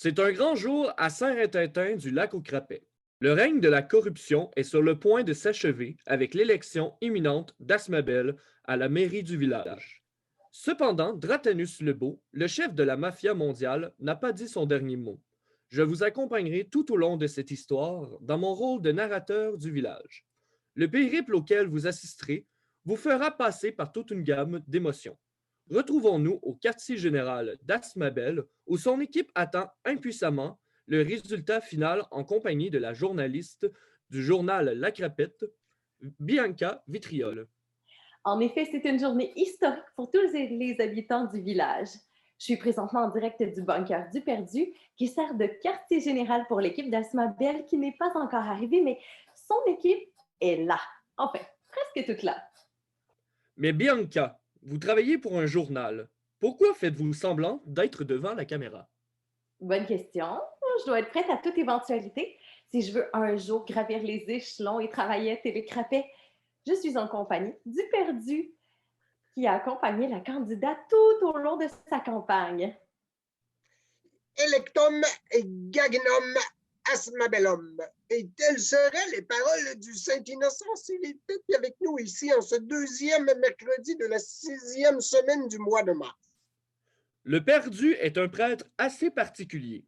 C'est un grand jour à Saint-Rintintin du lac aux Crapets. Le règne de la corruption est sur le point de s'achever avec l'élection imminente d'Asmabel à la mairie du village. Cependant, Dratanus Lebeau, le chef de la mafia mondiale, n'a pas dit son dernier mot. Je vous accompagnerai tout au long de cette histoire dans mon rôle de narrateur du village. Le périple auquel vous assisterez vous fera passer par toute une gamme d'émotions. Retrouvons-nous au quartier général d'Asmabel, où son équipe attend impuissamment le résultat final en compagnie de la journaliste du journal La Crapette, Bianca Vitriol. En effet, c'est une journée historique pour tous les habitants du village. Je suis présentement en direct du bunker du Perdu, qui sert de quartier général pour l'équipe d'Asmabel, qui n'est pas encore arrivée, mais son équipe est là. Enfin, presque toute là. Mais Bianca, vous travaillez pour un journal. Pourquoi faites-vous semblant d'être devant la caméra? Bonne question. Je dois être prête à toute éventualité. Si je veux un jour gravir les échelons et travailler à Télé Crapet, je suis en compagnie du Perdu, qui a accompagné la candidate tout au long de sa campagne. Electum gagnum asmabellum. Et telles seraient les paroles du Saint-Innocent s'il était avec nous ici en ce deuxième mercredi de la 6e semaine du mois de mars. Le Perdu est un prêtre assez particulier.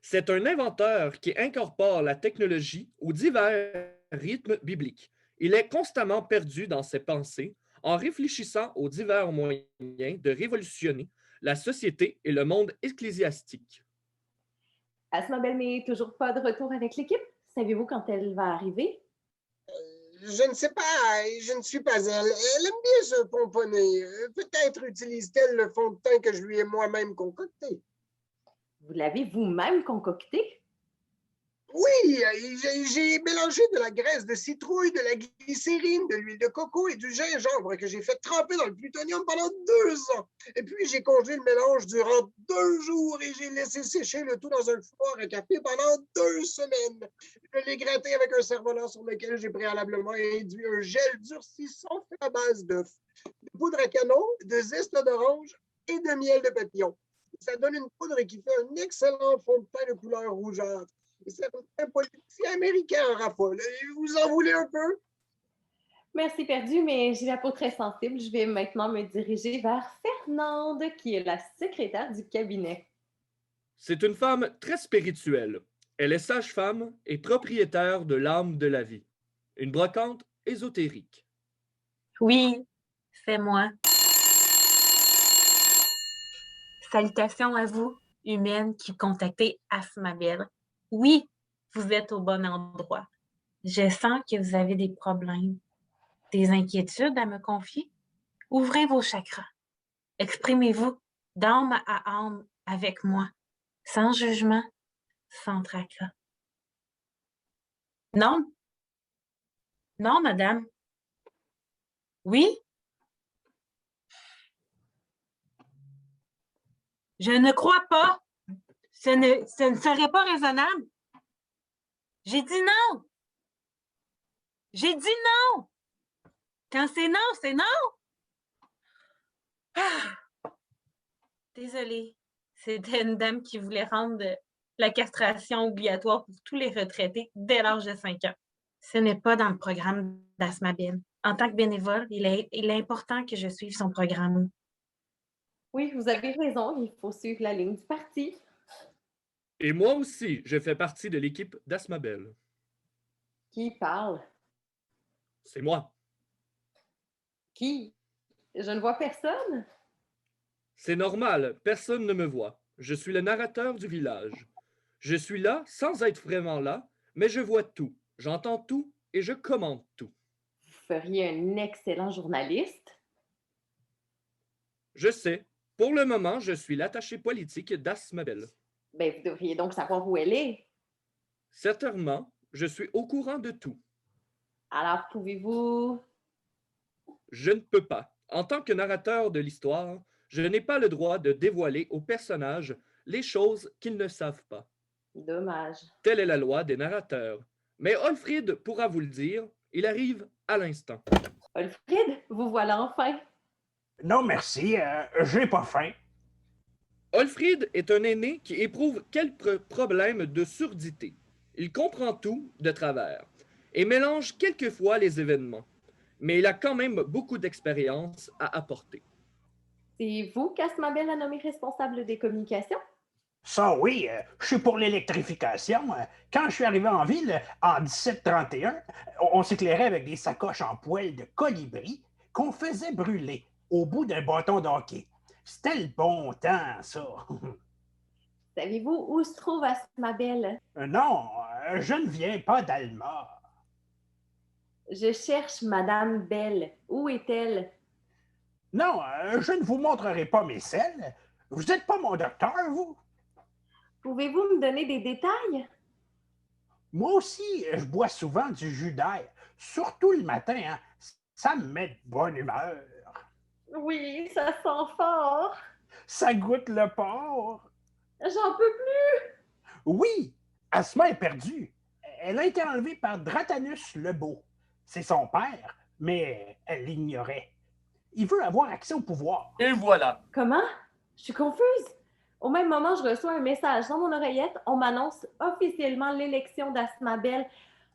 C'est un inventeur qui incorpore la technologie aux divers rythmes bibliques. Il est constamment perdu dans ses pensées en réfléchissant aux divers moyens de révolutionner la société et le monde ecclésiastique. Asmabel n'est toujours pas de retour avec l'équipe. Savez-vous quand elle va arriver? Je ne sais pas, je ne suis pas elle. Elle aime bien se pomponner. Peut-être utilise-t-elle le fond de teint que je lui ai moi-même concocté. Vous l'avez vous-même concocté? Oui, j'ai mélangé de la graisse de citrouille, de la glycérine, de l'huile de coco et du gingembre que j'ai fait tremper dans le plutonium pendant 2 ans. Et puis, j'ai congelé le mélange durant 2 jours et j'ai laissé sécher le tout dans un four à café pendant 2 semaines. Je l'ai gratté avec un cerf-volant sur lequel j'ai préalablement induit un gel durcissant fait à base de poudre à canon, de zeste d'orange et de miel de papillon. Ça donne une poudre qui fait un excellent fond de teint de couleur rougeâtre. Certains politiciens américains en raffolent. Vous en voulez un peu? Merci Perdu, mais j'ai la peau très sensible. Je vais maintenant me diriger vers Fernande, qui est la secrétaire du cabinet. C'est une femme très spirituelle. Elle est sage-femme et propriétaire de l'âme de la vie. Une brocante ésotérique. Oui, c'est moi. Salutations à vous, humaines qui contactez Asmabel. Oui, vous êtes au bon endroit. Je sens que vous avez des problèmes, des inquiétudes à me confier. Ouvrez vos chakras. Exprimez-vous d'âme à âme avec moi, sans jugement, sans tracas. Non? Non, madame? Oui? Je ne crois pas. Ce ne serait pas raisonnable. J'ai dit non. J'ai dit non. Quand c'est non, c'est non. Ah! Désolée. C'était une dame qui voulait rendre la castration obligatoire pour tous les retraités dès l'âge de 5 ans. Ce n'est pas dans le programme d'Asmabel. En tant que bénévole, il est important que je suive son programme. Oui, vous avez raison, il faut suivre la ligne du parti. Et moi aussi, je fais partie de l'équipe d'Asmabel. Qui parle? C'est moi. Qui? Je ne vois personne. C'est normal, personne ne me voit. Je suis le narrateur du village. Je suis là sans être vraiment là, mais je vois tout, j'entends tout et je commente tout. Vous feriez un excellent journaliste. Je sais, pour le moment, je suis l'attaché politique d'Asmabel. Ben, vous devriez donc savoir où elle est. Certainement, je suis au courant de tout. Alors, pouvez-vous... Je ne peux pas. En tant que narrateur de l'histoire, je n'ai pas le droit de dévoiler aux personnages les choses qu'ils ne savent pas. Dommage. Telle est la loi des narrateurs. Mais Olfrid pourra vous le dire, il arrive à l'instant. Olfrid, vous voilà enfin. Non, merci, j'ai pas faim. Olfrid est un aîné qui éprouve quelques problèmes de surdité. Il comprend tout de travers et mélange quelquefois les événements, mais il a quand même beaucoup d'expérience à apporter. C'est vous qu'Asmabel a nommé responsable des communications? Ça, oui, je suis pour l'électrification. Quand je suis arrivé en ville, en 1731, on s'éclairait avec des sacoches en poêle de colibri qu'on faisait brûler au bout d'un bâton de hockey. C'était le bon temps, ça. Savez-vous où se trouve Asmabel? Non, je ne viens pas d'Alma. Je cherche Madame Belle. Où est-elle? Non, je ne vous montrerai pas mes selles. Vous n'êtes pas mon docteur, vous? Pouvez-vous me donner des détails? Moi aussi, je bois souvent du jus d'ail, surtout le matin. Hein. Ça me met de bonne humeur. Oui, ça sent fort. Ça goûte le porc. J'en peux plus. Oui, Asma est perdue. Elle a été enlevée par Dratanus le Beau. C'est son père, mais elle l'ignorait. Il veut avoir accès au pouvoir. Et voilà. Comment? Je suis confuse. Au même moment, je reçois un message dans mon oreillette. On m'annonce officiellement l'élection d'Asmabel.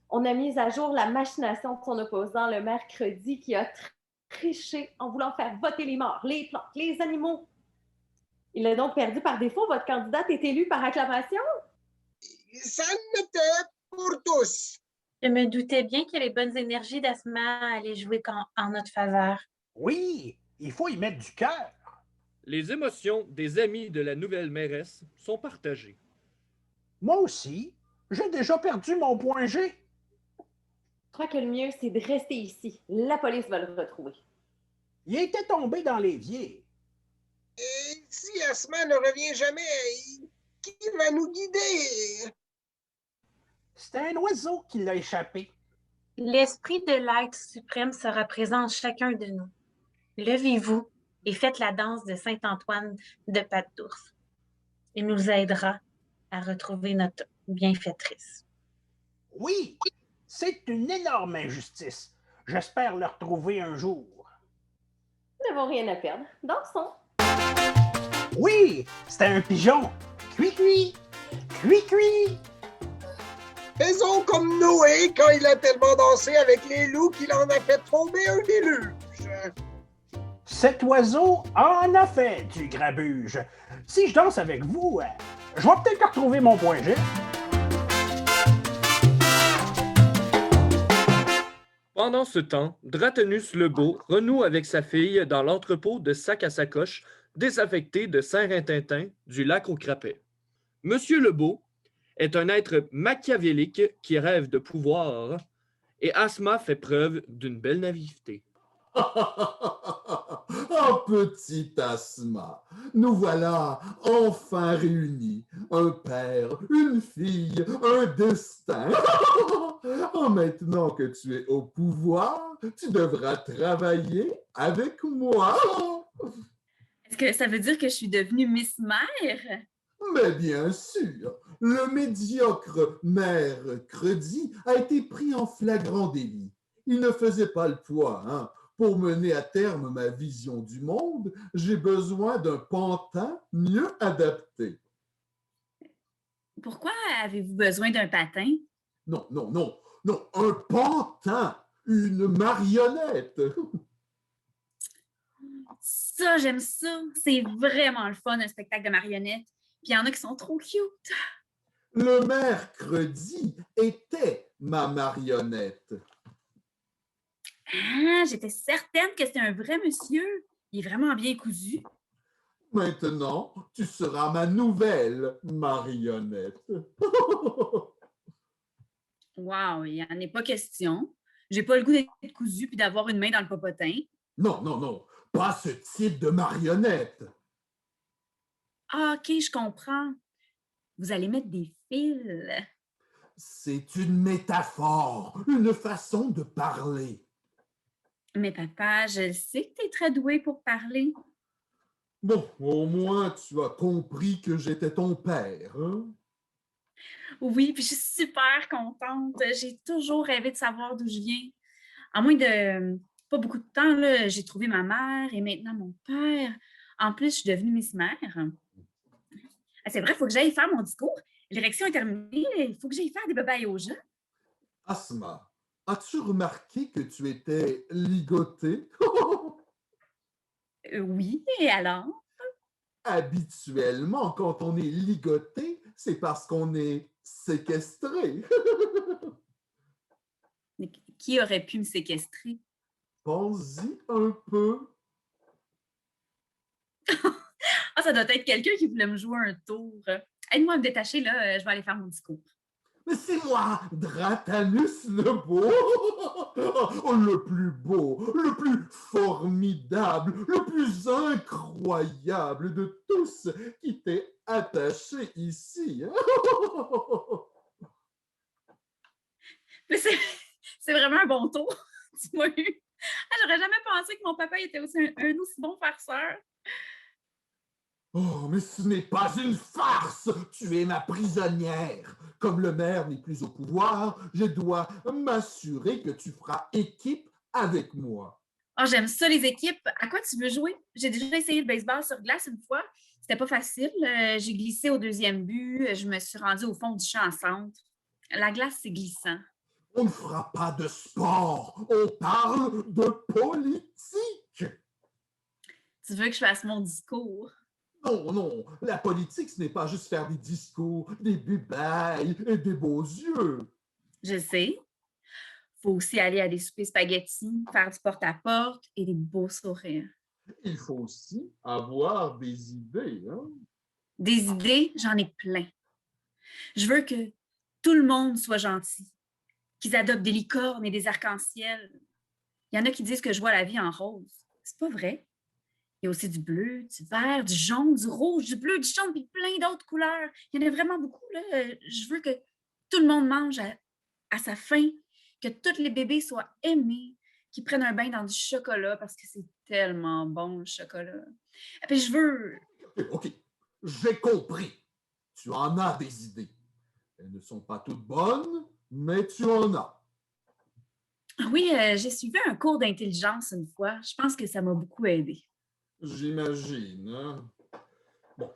On a mis à jour la machination de son opposant le mercredi qui a triché en voulant faire voter les morts, les plantes, les animaux. Il a donc perdu par défaut. Votre candidate est élue par acclamation? Ça n'était pour tous. Je me doutais bien que les bonnes énergies d'Asma allaient jouer en notre faveur. Oui, il faut y mettre du cœur. Les émotions des amis de la nouvelle mairesse sont partagées. Moi aussi, j'ai déjà perdu mon point G. Je crois que le mieux, c'est de rester ici. La police va le retrouver. Il était tombé dans l'évier. Et si Asma ne revient jamais, qui va nous guider? C'était un oiseau qui l'a échappé. L'esprit de l'être suprême sera présent en chacun de nous. Levez-vous et faites la danse de Saint-Antoine de Patte d'ours. Il nous aidera à retrouver notre bienfaitrice. Oui, c'est une énorme injustice. J'espère le retrouver un jour. Nous n'avons rien à perdre. Dansons. Oui, c'était un pigeon. Cui-cui, cui-cui. Faisons comme Noé quand il a tellement dansé avec les loups qu'il en a fait tomber un déluge. Cet oiseau en a fait du grabuge. Si je danse avec vous, je vais peut-être retrouver mon point G. Pendant ce temps, Dratanus le Beau renoue avec sa fille dans l'entrepôt de sacs à sacoches désaffectés de Saint-Rintintin du lac aux Crapets. Monsieur le Beau est un être machiavélique qui rêve de pouvoir et Asma fait preuve d'une belle naïveté. Oh, petit Asma, nous voilà enfin réunis. Un père, une fille, un destin. Oh, maintenant que tu es au pouvoir, tu devras travailler avec moi. Est-ce que ça veut dire que je suis devenue Miss Mère? Mais bien sûr, le médiocre maire Credi a été pris en flagrant délit. Il ne faisait pas le poids, hein. Pour mener à terme ma vision du monde, j'ai besoin d'un pantin mieux adapté. Pourquoi avez-vous besoin d'un patin? Non, non, non, non, un pantin, une marionnette. Ça, j'aime ça. C'est vraiment le fun, un spectacle de marionnettes. Puis il y en a qui sont trop cute. Le mercredi était ma marionnette. Ah, j'étais certaine que c'était un vrai monsieur. Il est vraiment bien cousu. Maintenant, tu seras ma nouvelle marionnette. Wow, il n'y en est pas question. J'ai pas le goût d'être cousu puis d'avoir une main dans le popotin. Non, non, non, pas ce type de marionnette. Ah, OK, je comprends. Vous allez mettre des fils. C'est une métaphore, une façon de parler. Mais papa, je sais que tu es très doué pour parler. Bon, au moins tu as compris que j'étais ton père, hein? Oui, puis je suis super contente. J'ai toujours rêvé de savoir d'où je viens. En moins de pas beaucoup de temps, là, j'ai trouvé ma mère et maintenant mon père. En plus, je suis devenue Miss Mère. Ah, c'est vrai, il faut que j'aille faire mon discours. L'érection est terminée, il faut que j'aille faire des babayes aux gens. Asma, as-tu remarqué que tu étais ligotée? Oui, et alors? Habituellement, quand on est ligoté, c'est parce qu'on est séquestré. Mais qui aurait pu me séquestrer? Pense-y un peu. Ah, ça doit être quelqu'un qui voulait me jouer un tour. Aide-moi à me détacher, là, je vais aller faire mon discours. Mais c'est moi, Dratanus le beau, le plus beau, le plus formidable, le plus incroyable de tous qui t'est attaché ici. Mais c'est vraiment un bon tour. Tu m'as eu. Ah, j'aurais jamais pensé que mon papa était aussi un aussi bon farceur. Oh, mais ce n'est pas une farce! Tu es ma prisonnière. Comme le maire n'est plus au pouvoir, je dois m'assurer que tu feras équipe avec moi. Ah, j'aime ça, les équipes. À quoi tu veux jouer? J'ai déjà essayé le baseball sur glace une fois. C'était pas facile. J'ai glissé au deuxième but. Je me suis rendue au fond du champ en centre. La glace, c'est glissant. On ne fera pas de sport, on parle de politique. Tu veux que je fasse mon discours? Non, non, la politique, ce n'est pas juste faire des discours, des bubailles et des beaux yeux. Je sais. Faut aussi aller à des soupers spaghettis, faire du porte-à-porte et des beaux sourires. Il faut aussi avoir des idées, hein? Des idées, j'en ai plein. Je veux que tout le monde soit gentil, qu'ils adoptent des licornes et des arcs-en-ciel. Il y en a qui disent que je vois la vie en rose. C'est pas vrai. Il y a aussi du bleu, du vert, du jaune, du rouge, du bleu, du jaune, puis plein d'autres couleurs. Il y en a vraiment beaucoup, là. Je veux que tout le monde mange à sa faim, que tous les bébés soient aimés, qu'ils prennent un bain dans du chocolat parce que c'est tellement bon, le chocolat. Et puis je veux... Ok, j'ai compris. Tu en as des idées. Elles ne sont pas toutes bonnes, mais tu en as. Oui, j'ai suivi un cours d'intelligence une fois. Je pense que ça m'a beaucoup aidé. J'imagine, hein? Bon,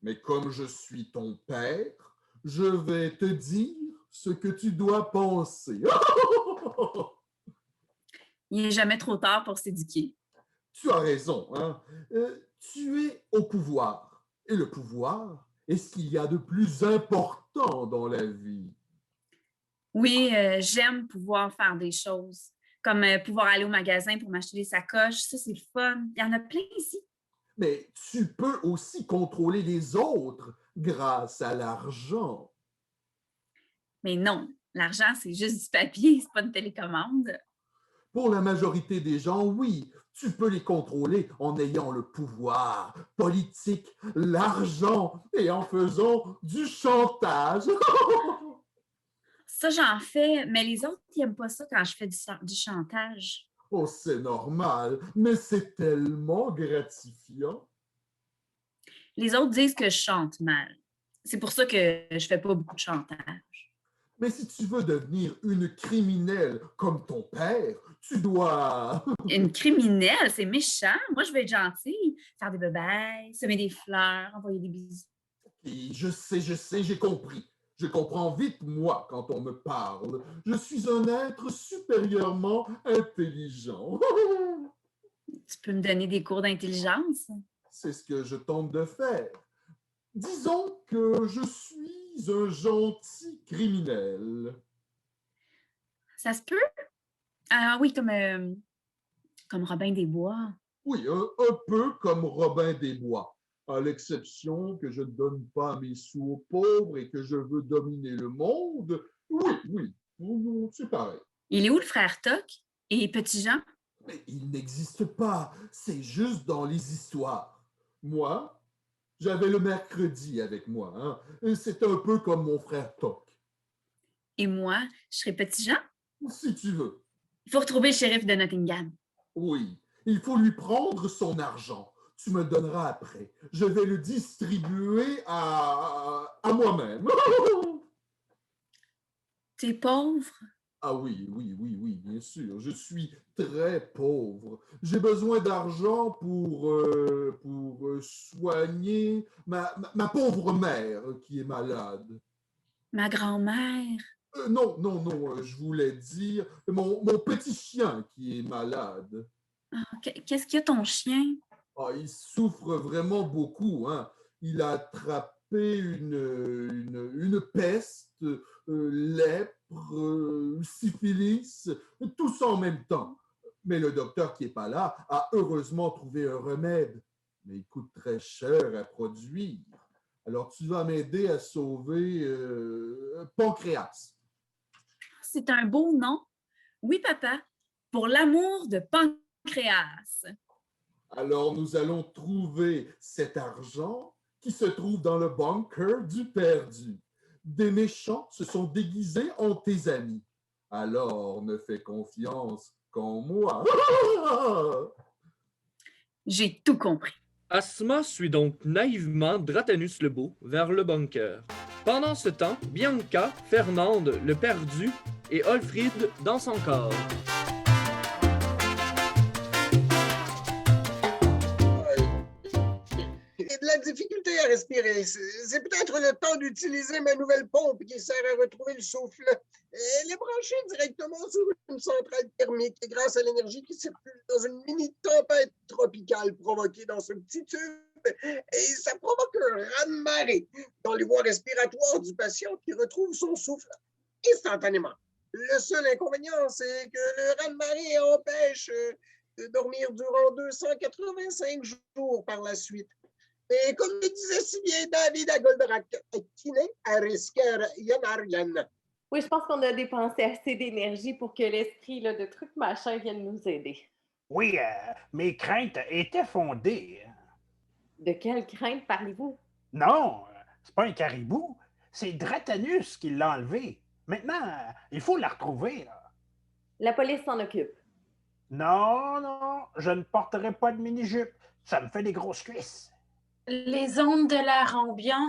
mais comme je suis ton père, je vais te dire ce que tu dois penser. Il n'est jamais trop tard pour s'éduquer. Tu as raison, hein? Tu es au pouvoir. Et le pouvoir est ce qu'il y a de plus important dans la vie. Oui, j'aime pouvoir faire des choses, comme pouvoir aller au magasin pour m'acheter des sacoches. Ça, c'est le fun. Il y en a plein ici. Mais tu peux aussi contrôler les autres grâce à l'argent. Mais non, l'argent, c'est juste du papier, c'est pas une télécommande. Pour la majorité des gens, oui, tu peux les contrôler en ayant le pouvoir politique, l'argent et en faisant du chantage. Ça, j'en fais, mais les autres, ils n'aiment pas ça quand je fais du chantage. Oh, c'est normal, mais c'est tellement gratifiant. Les autres disent que je chante mal. C'est pour ça que je fais pas beaucoup de chantage. Mais si tu veux devenir une criminelle comme ton père, tu dois... Une criminelle, c'est méchant. Moi, je veux être gentille, faire des bebeilles, semer des fleurs, envoyer des bisous. Et je sais, j'ai compris. Je comprends vite, moi, quand on me parle. Je suis un être supérieurement intelligent. Tu peux me donner des cours d'intelligence? C'est ce que je tente de faire. Disons que je suis un gentil criminel. Ça se peut? Ah oui, comme Robin des Bois. Oui, un peu comme Robin des Bois, à l'exception que je ne donne pas mes sous aux pauvres et que je veux dominer le monde. Oui, c'est pareil. Il est où le frère Toc et Petit Jean? Mais il n'existe pas, c'est juste dans les histoires. Moi, j'avais le mercredi avec moi, hein? C'est un peu comme mon frère Toc. Et moi, je serai Petit Jean? Si tu veux. Il faut retrouver le shérif de Nottingham. Oui, il faut lui prendre son argent. Tu me donneras après. Je vais le distribuer à moi-même. T'es pauvre? Ah oui, oui, oui, oui, bien sûr. Je suis très pauvre. J'ai besoin d'argent pour soigner ma pauvre mère qui est malade. Ma grand-mère. Non, non, non, je voulais dire mon petit chien qui est malade. Ah, qu'est-ce qu'il y a ton chien? Ah, il souffre vraiment beaucoup, hein. Il a attrapé une peste, lèpre, syphilis, tout ça en même temps. Mais le docteur qui n'est pas là a heureusement trouvé un remède. Mais il coûte très cher à produire. Alors, tu vas m'aider à sauver Pancréas. C'est un beau nom. Oui, papa, pour l'amour de Pancréas. Alors, nous allons trouver cet argent qui se trouve dans le bunker du perdu. Des méchants se sont déguisés en tes amis. Alors, ne fais confiance qu'en moi. J'ai tout compris. Asma suit donc naïvement Dratanus le Beau vers le bunker. Pendant ce temps, Bianca, Fernande, le perdu et Olfrid dans son corps. J'ai de la difficulté à respirer. C'est peut-être le temps d'utiliser ma nouvelle pompe qui sert à retrouver le souffle. Elle est branchée directement sur une centrale thermique et grâce à l'énergie qui circule dans une mini-tempête tropicale provoquée dans ce petit tube, et ça provoque un raz-de-marée dans les voies respiratoires du patient qui retrouve son souffle instantanément. Le seul inconvénient, c'est que le raz-de-marée empêche de dormir durant 285 jours par la suite. Et comme le disait si bien David à Goldrack, Kine Arisker Yanarian. Oui, je pense qu'on a dépensé assez d'énergie pour que l'esprit là, de truc machin vienne nous aider. Oui, mes craintes étaient fondées. De quelle crainte parlez-vous? Non, c'est pas un caribou, c'est Dratanus qui l'a enlevé. Maintenant, il faut la retrouver, là. La police s'en occupe. Non, non, je ne porterai pas de mini-jupe. Ça me fait des grosses cuisses. Les ondes de l'air ambiant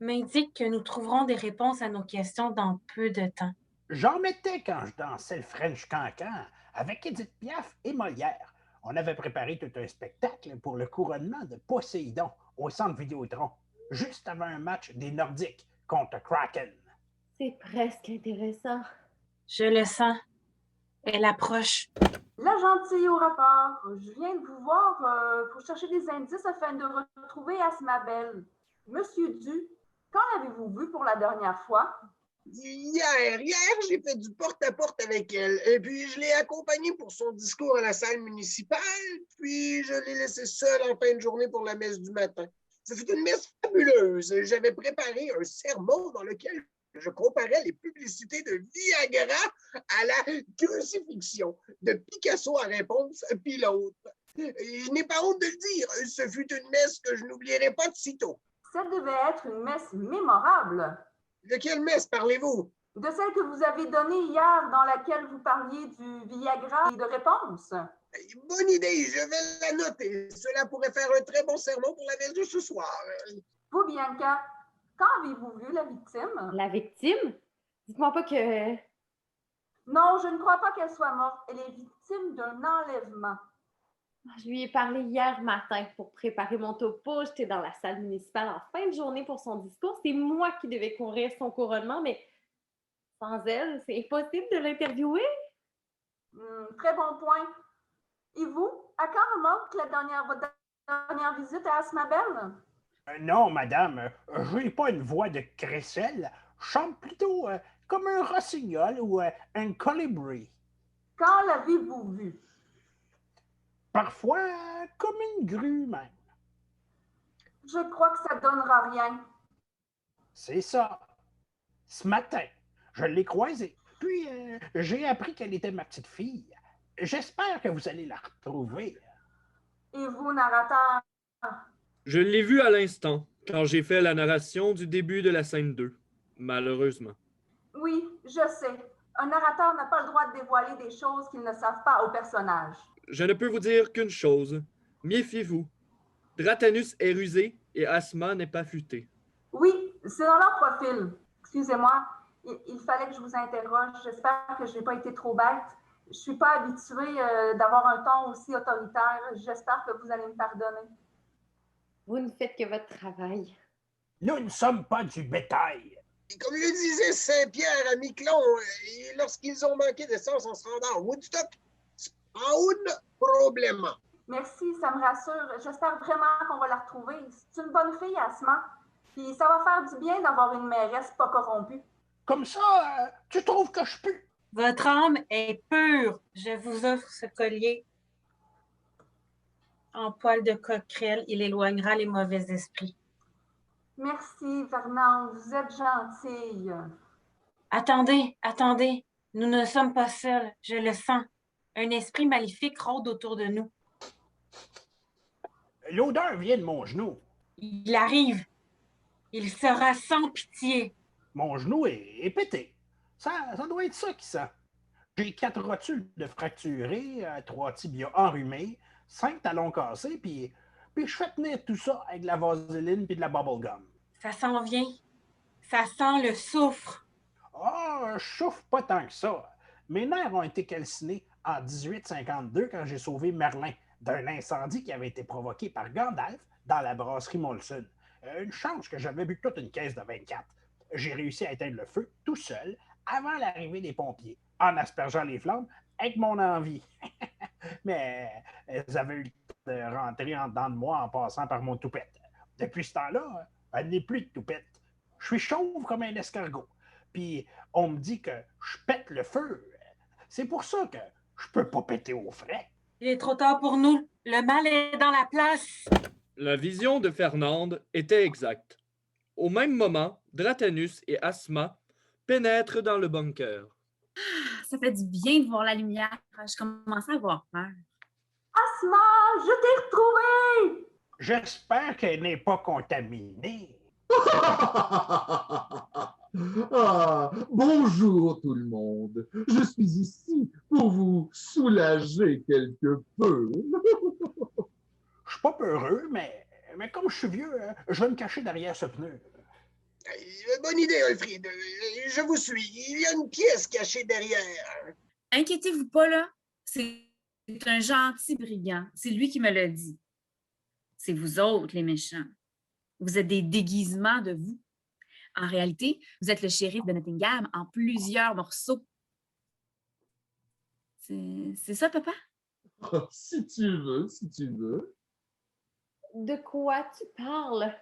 m'indiquent que nous trouverons des réponses à nos questions dans peu de temps. J'en mettais quand je dansais le French Cancan avec Édith Piaf et Molière. On avait préparé tout un spectacle pour le couronnement de Poséidon au centre Vidéotron, juste avant un match des Nordiques contre Kraken. C'est presque intéressant. Je le sens. Elle approche. La gentille au rapport. Je viens de vous voir pour chercher des indices afin de retrouver Asmabel. Monsieur Du, quand l'avez-vous vue pour la dernière fois? Hier, j'ai fait du porte-à-porte avec elle. Et puis, je l'ai accompagnée pour son discours à la salle municipale. Puis, je l'ai laissée seule en fin de journée pour la messe du matin. Ça fut une messe fabuleuse. J'avais préparé un sermon dans lequel je comparais les publicités de Viagra à la crucifixion, de Picasso à réponse, puis l'autre. Je n'ai pas honte de le dire, ce fut une messe que je n'oublierai pas de sitôt. Ça devait être une messe mémorable. De quelle messe parlez-vous? De celle que vous avez donnée hier, dans laquelle vous parliez du Viagra et de réponse. Bonne idée, je vais la noter. Cela pourrait faire un très bon sermon pour la messe de ce soir. Vous, Bianca, quand avez-vous vu la victime? La victime? Dites-moi pas que... Non, je ne crois pas qu'elle soit morte. Elle est victime d'un enlèvement. Je lui ai parlé hier matin pour préparer mon topo. J'étais dans la salle municipale en fin de journée pour son discours. C'est moi qui devais courir son couronnement, mais sans elle, c'est impossible de l'interviewer. Très bon point. Et vous, à quand remonte votre dernière visite à Asmabel? Non, madame, je n'ai pas une voix de crécelle. Je chante plutôt comme un rossignol ou un colibri. Quand l'avez-vous vue? Parfois, comme une grue même. Je crois que ça ne donnera rien. C'est ça. Ce matin, je l'ai croisée. Puis, j'ai appris qu'elle était ma petite fille. J'espère que vous allez la retrouver. Et vous, narrateur? Je l'ai vu à l'instant, quand j'ai fait la narration du début de la scène 2, malheureusement. Oui, je sais. Un narrateur n'a pas le droit de dévoiler des choses qu'ils ne savent pas au personnage. Je ne peux vous dire qu'une chose. Méfiez-vous. Dratanus est rusé et Asma n'est pas futé. Oui, c'est dans leur profil. Excusez-moi. il fallait que je vous interroge. J'espère que je n'ai pas été trop bête. Je ne suis pas habituée d'avoir un ton aussi autoritaire. J'espère que vous allez me pardonner. Vous ne faites que votre travail. Nous ne sommes pas du bétail. Et comme le disait Saint-Pierre à Miquelon, lorsqu'ils ont manqué d'essence en se rendant à Woodstock, spawn problema. Merci, ça me rassure. J'espère vraiment qu'on va la retrouver. C'est une bonne fille, Asma. Puis ça va faire du bien d'avoir une mairesse pas corrompue. Comme ça, tu trouves que je pue? Votre âme est pure. Je vous offre ce collier en poil de coquerelle. Il éloignera les mauvais esprits. Merci, Fernande. Vous êtes gentille. Attendez, attendez. Nous ne sommes pas seuls. Je le sens. Un esprit maléfique rôde autour de nous. L'odeur vient de mon genou. Il arrive. Il sera sans pitié. Mon genou est pété. Ça doit être ça qui sent. J'ai 4 rotules de fracturés, 3 tibias enrhumés, 5 talons cassés, puis je fais tenir tout ça avec de la vaseline puis de la bubblegum. Ça s'en vient. Ça sent le soufre. Ah, je souffre pas tant que ça. Mes nerfs ont été calcinés en 1852 quand j'ai sauvé Merlin d'un incendie qui avait été provoqué par Gandalf dans la brasserie Molson. Une chance que j'avais bu toute une caisse de 24. J'ai réussi à éteindre le feu tout seul avant l'arrivée des pompiers, en aspergeant les flammes avec mon envie. Mais elles avaient eu le temps de rentrer en dedans de moi en passant par mon toupette. Depuis ce temps-là, elle n'est plus de toupette. Je suis chauve comme un escargot. Puis on me dit que je pète le feu. C'est pour ça que je peux pas péter au frais. Il est trop tard pour nous. Le mal est dans la place. La vision de Fernande était exacte. Au même moment, Dratanus et Asma pénètrent dans le bunker. Ça fait du bien de voir la lumière. Je commençais à avoir peur. Asma, je t'ai retrouvée! J'espère qu'elle n'est pas contaminée. Ah, bonjour tout le monde. Je suis ici pour vous soulager quelque peu. Je suis pas peureux, mais comme je suis vieux, je vais me cacher derrière ce pneu. Bonne idée, Olfrid. Je vous suis. Il y a une pièce cachée derrière. Inquiétez-vous pas, là. C'est un gentil brigand. C'est lui qui me l'a dit. C'est vous autres, les méchants. Vous êtes des déguisements de vous. En réalité, vous êtes le shérif de Nottingham en plusieurs morceaux. C'est ça, papa? Si tu veux, si tu veux. De quoi tu parles?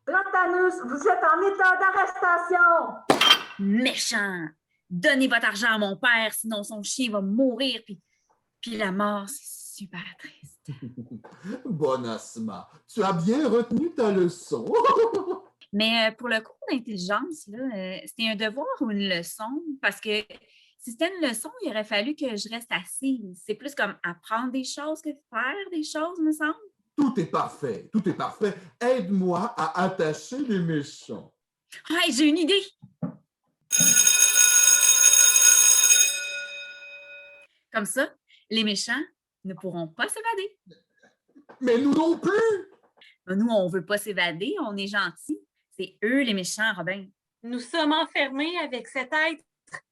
Dratanus, vous êtes en état d'arrestation! Méchant! Donnez votre argent à mon père, sinon son chien va mourir. Puis la mort, c'est super triste. Bon, Asma, tu as bien retenu ta leçon. Mais pour le cours d'intelligence, c'était un devoir ou une leçon? Parce que si c'était une leçon, il aurait fallu que je reste assise. C'est plus comme apprendre des choses que faire des choses, me semble. Tout est parfait, tout est parfait. Aide-moi à attacher les méchants. Ouais, j'ai une idée! Comme ça, les méchants ne pourront pas s'évader. Mais nous non plus! Nous, on ne veut pas s'évader, on est gentils. C'est eux les méchants, Robin. Nous sommes enfermés avec cet être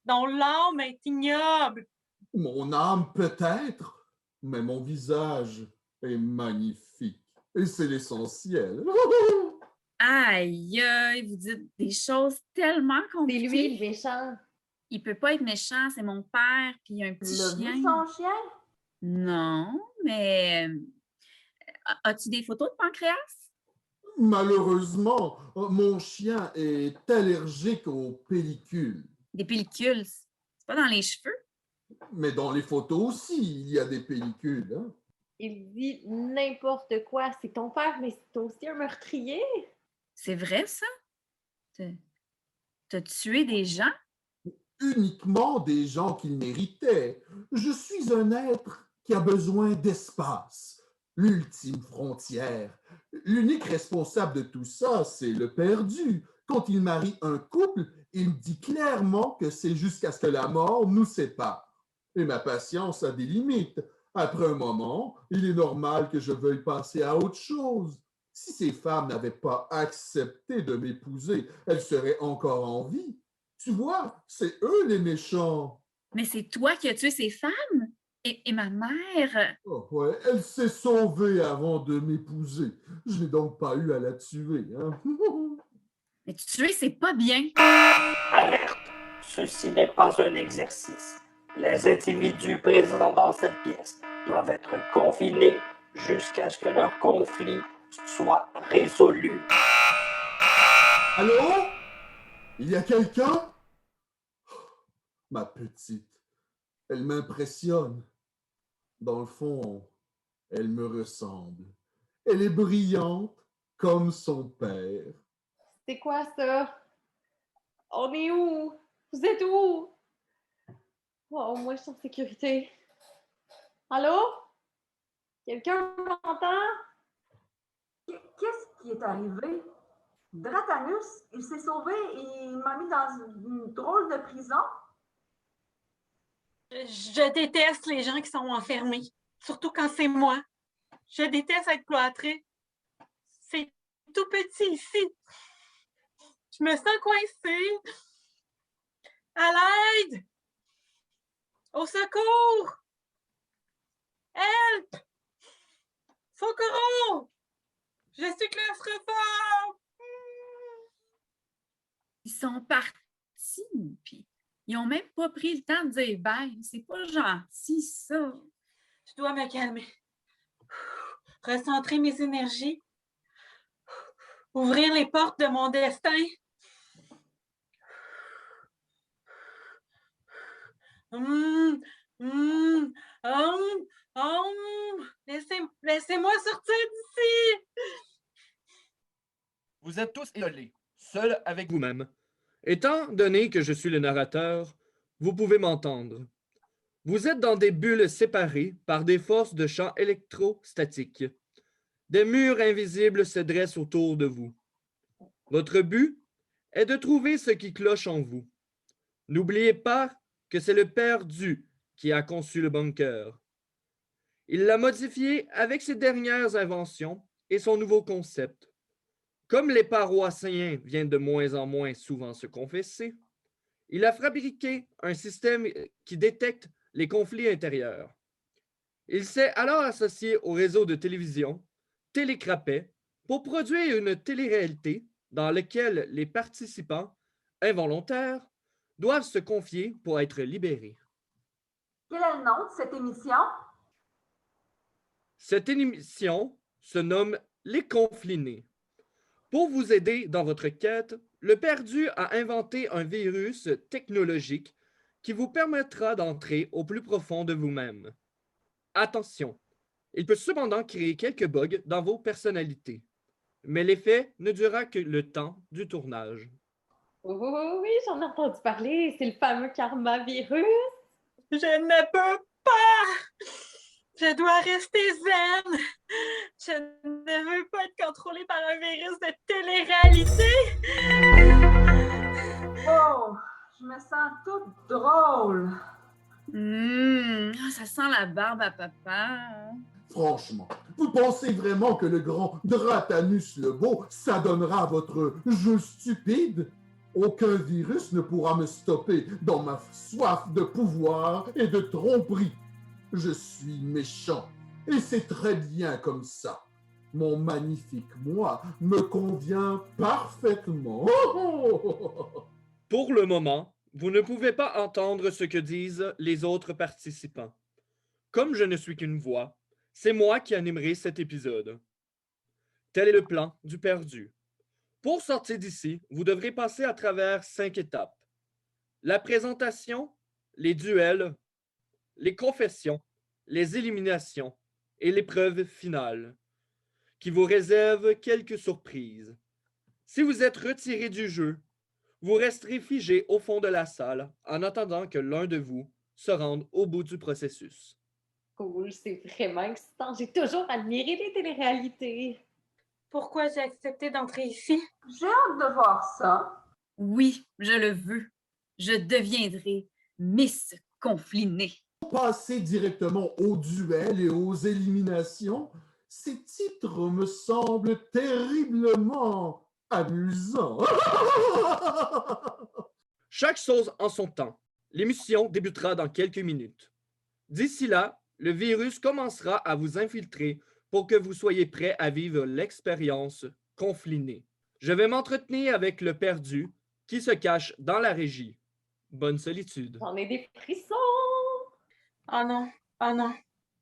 dont l'âme est ignoble. Mon âme peut-être, mais mon visage est magnifique. Et c'est l'essentiel. Aïe, aïe, vous dites des choses tellement C'est compliquées. lui le méchant. Il peut pas être méchant, c'est mon père, puis il y a un petit L'as chien. vu, son chien? Non, mais as-tu des photos de Pancréas? Malheureusement, mon chien est allergique aux pellicules. Des pellicules, c'est pas dans les cheveux? Mais dans les photos aussi, il y a des pellicules. Hein? Il dit n'importe quoi. C'est ton père, mais c'est aussi un meurtrier. C'est vrai, ça? T'as tué des gens? Uniquement des gens qu'il méritait. Je suis un être qui a besoin d'espace, l'ultime frontière. L'unique responsable de tout ça, c'est le perdu. Quand il marie un couple, il me dit clairement que c'est jusqu'à ce que la mort nous sépare. Et ma patience a des limites. Après un moment, il est normal que je veuille passer à autre chose. Si ces femmes n'avaient pas accepté de m'épouser, elles seraient encore en vie. Tu vois, c'est eux les méchants. Mais c'est toi qui as tué ces femmes? Et ma mère? Oh, ouais, elle s'est sauvée avant de m'épouser. Je n'ai donc pas eu à la tuer, hein. Mais tuer, c'est pas bien. Alerte! Ceci n'est pas un exercice. Les individus présents dans cette pièce doivent être confinés jusqu'à ce que leur conflit soit résolu. Allô? Il y a quelqu'un? Ma petite, elle m'impressionne. Dans le fond, elle me ressemble. Elle est brillante comme son père. C'est quoi ça? On est où? Vous êtes où? Oh, moi, je suis en sécurité. Allô? Quelqu'un m'entend? Qu'est-ce qui est arrivé? Dratanus, il s'est sauvé et il m'a mis dans une drôle de prison. Je déteste les gens qui sont enfermés, surtout quand c'est moi. Je déteste être cloîtrée. C'est tout petit ici. Je me sens coincée. À l'aide! Au secours! Help! Socorro! Je suis claustrophobe! Ils sont partis, puis ils ont même pas pris le temps de dire bye. C'est pas gentil, ça. Je dois me calmer. Recentrer mes énergies. Ouvrir les portes de mon destin. Laissez-moi sortir d'ici! Vous êtes tous isolés, seuls avec vous-même. Étant donné que je suis le narrateur, vous pouvez m'entendre. Vous êtes dans des bulles séparées par des forces de champ électrostatiques. Des murs invisibles se dressent autour de vous. Votre but est de trouver ce qui cloche en vous. N'oubliez pas que c'est le perdu qui a conçu le bunker. Il l'a modifié avec ses dernières inventions et son nouveau concept. Comme les paroissiens viennent de moins en moins souvent se confesser, il a fabriqué un système qui détecte les conflits intérieurs. Il s'est alors associé au réseau de télévision Télécrapet pour produire une télé-réalité dans laquelle les participants involontaires doivent se confier pour être libérés. Quel est le nom de cette émission? Cette émission se nomme Les Conflits nés. Pour vous aider dans votre quête, le perdu a inventé un virus technologique qui vous permettra d'entrer au plus profond de vous-même. Attention, il peut cependant créer quelques bugs dans vos personnalités, mais l'effet ne durera que le temps du tournage. Oh, oui, j'en ai entendu parler. C'est le fameux karma virus. Je ne peux pas! Je dois rester zen! Je ne veux pas être contrôlée par un virus de télé-réalité! Oh, je me sens toute drôle. Ça sent la barbe à papa. Franchement, vous pensez vraiment que le grand Dratanus le Beau s'adonnera à votre jeu stupide? Aucun virus ne pourra me stopper dans ma soif de pouvoir et de tromperie. Je suis méchant, et c'est très bien comme ça. Mon magnifique moi me convient parfaitement. Pour le moment, vous ne pouvez pas entendre ce que disent les autres participants. Comme je ne suis qu'une voix, c'est moi qui animerai cet épisode. Tel est le plan du perdu. Pour sortir d'ici, vous devrez passer à travers 5 étapes. La présentation, les duels, les confessions, les éliminations et l'épreuve finale, qui vous réserve quelques surprises. Si vous êtes retiré du jeu, vous resterez figé au fond de la salle en attendant que l'un de vous se rende au bout du processus. Cool, c'est vraiment excitant. J'ai toujours admiré les téléréalités. Pourquoi j'ai accepté d'entrer ici? J'ai hâte de voir ça. Oui, je le veux. Je deviendrai Miss Conflit né. Passer directement au duel et aux éliminations, ces titres me semblent terriblement amusants. Chaque chose en son temps. L'émission débutera dans quelques minutes. D'ici là, le virus commencera à vous infiltrer pour que vous soyez prêts à vivre l'expérience confinée. Je vais m'entretenir avec le perdu qui se cache dans la régie. Bonne solitude. J'en ai des frissons! Oh non,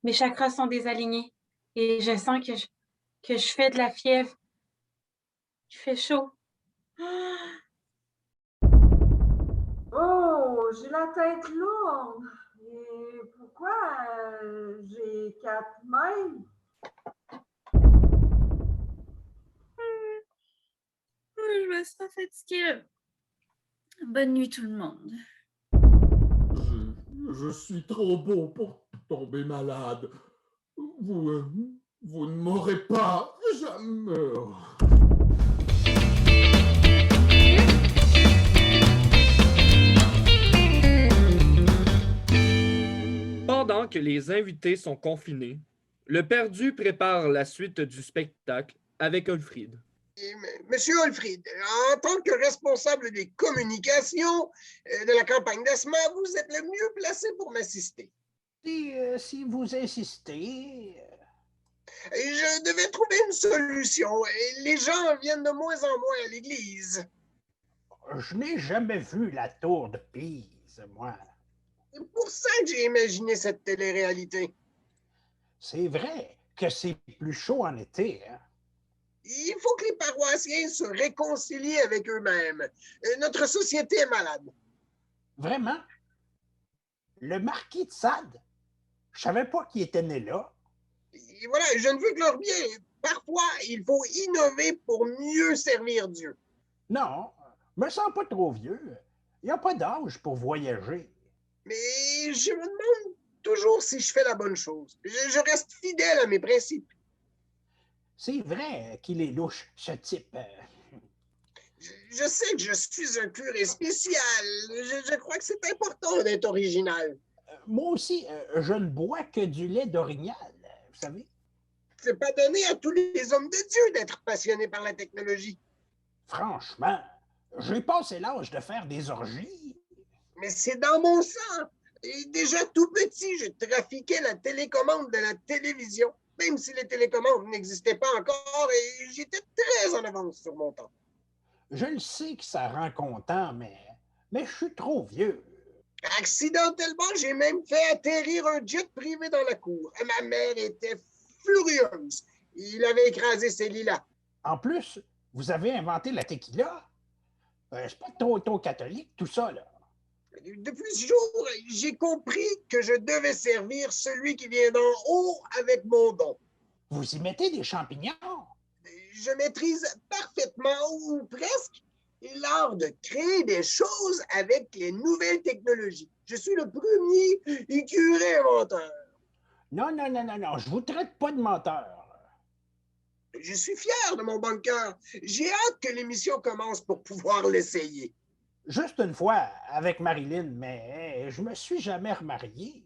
mes chakras sont désalignés et je sens que je fais de la fièvre. Il fait chaud. Oh, j'ai la tête lourde. Et pourquoi j'ai 4 mains? Je me sens fatiguée. Bonne nuit tout le monde. Je suis trop beau pour tomber malade. Vous ne m'aurez pas jamais. Pendant que les invités sont confinés, le perdu prépare la suite du spectacle avec Ulfrid. Monsieur Ulfrid, en tant que responsable des communications de la campagne d'Asma, vous êtes le mieux placé pour m'assister. Si vous insistez... Je devais trouver une solution. Les gens viennent de moins en moins à l'église. Je n'ai jamais vu la tour de Pise, moi. C'est pour ça que j'ai imaginé cette télé-réalité. C'est vrai que c'est plus chaud en été, hein? Il faut que les paroissiens se réconcilient avec eux-mêmes. Notre société est malade. Vraiment? Le marquis de Sade? Je savais pas qu'il était né là. Et voilà, je ne veux que leur bien. Parfois, il faut innover pour mieux servir Dieu. Non, me sens pas trop vieux. Il n'y a pas d'âge pour voyager. Mais je me demande toujours si je fais la bonne chose. Je reste fidèle à mes principes. C'est vrai qu'il est louche, ce type. Je sais que je suis un curé spécial. Je crois que c'est important d'être original. Moi aussi, je ne bois que du lait d'orignal, vous savez. C'est pas donné à tous les hommes de Dieu d'être passionnés par la technologie. Franchement, j'ai passé l'âge de faire des orgies. Mais c'est dans mon sang. Et déjà tout petit, je trafiquais la télécommande de la télévision, même si les télécommandes n'existaient pas encore, et j'étais très en avance sur mon temps. Je le sais que ça rend content, mais je suis trop vieux. Accidentellement, j'ai même fait atterrir un jet privé dans la cour. Ma mère était furieuse. Il avait écrasé ces lilas. En plus, vous avez inventé la tequila. C'est pas trop catholique, tout ça, là. Depuis ce jour, j'ai compris que je devais servir celui qui vient d'en haut avec mon don. Vous y mettez des champignons? Je maîtrise parfaitement, ou presque, l'art de créer des choses avec les nouvelles technologies. Je suis le premier curé inventeur. Non, je vous traite pas de menteur. Je suis fier de mon bunker. J'ai hâte que l'émission commence pour pouvoir l'essayer. Juste une fois avec Marilyn, mais je me suis jamais remarié.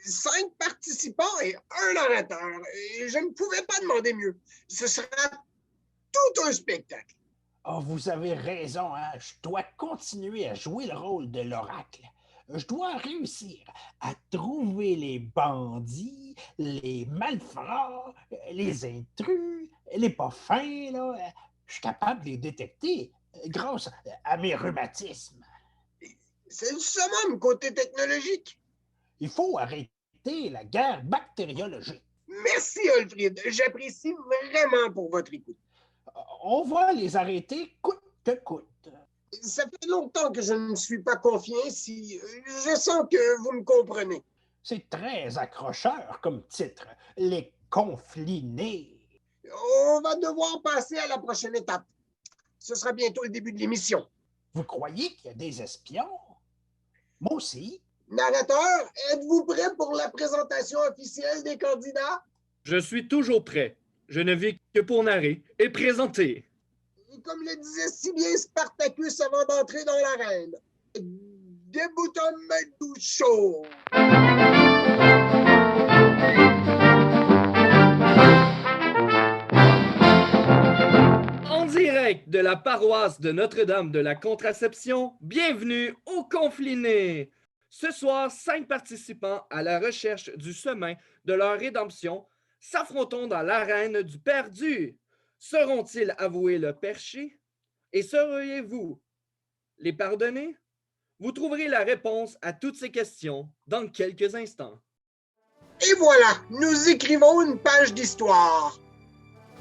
5 participants et un orateur. Et je ne pouvais pas demander mieux. Ce sera tout un spectacle. Oh, vous avez raison, hein? Je dois continuer à jouer le rôle de l'oracle. Je dois réussir à trouver les bandits, les malfrats, les intrus, les pas fins, là. Je suis capable de les détecter grâce à mes rhumatismes. C'est le summum côté technologique. Il faut arrêter la guerre bactériologique. Merci, Ulfrid. J'apprécie vraiment pour votre écoute. On va les arrêter coûte que coûte. Ça fait longtemps que je ne me suis pas confié ainsi. Je sens que vous me comprenez. C'est très accrocheur comme titre. Les confinés. On va devoir passer à la prochaine étape. Ce sera bientôt le début de l'émission. Vous croyez qu'il y a des espions? Moi aussi. Narrateur, êtes-vous prêt pour la présentation officielle des candidats? Je suis toujours prêt. Je ne vis que pour narrer et présenter. Et comme le disait si bien Spartacus avant d'entrer dans l'arène, débutons tout chaud. En direct direct de la paroisse de Notre-Dame de la Contraception, bienvenue au Conflit Né. Ce soir, 5 participants à la recherche du chemin de leur rédemption s'affronteront dans l'arène du perdu. Seront-ils avoués le péché? Et sauriez-vous les pardonner? Vous trouverez la réponse à toutes ces questions dans quelques instants. Et voilà, nous écrivons une page d'histoire.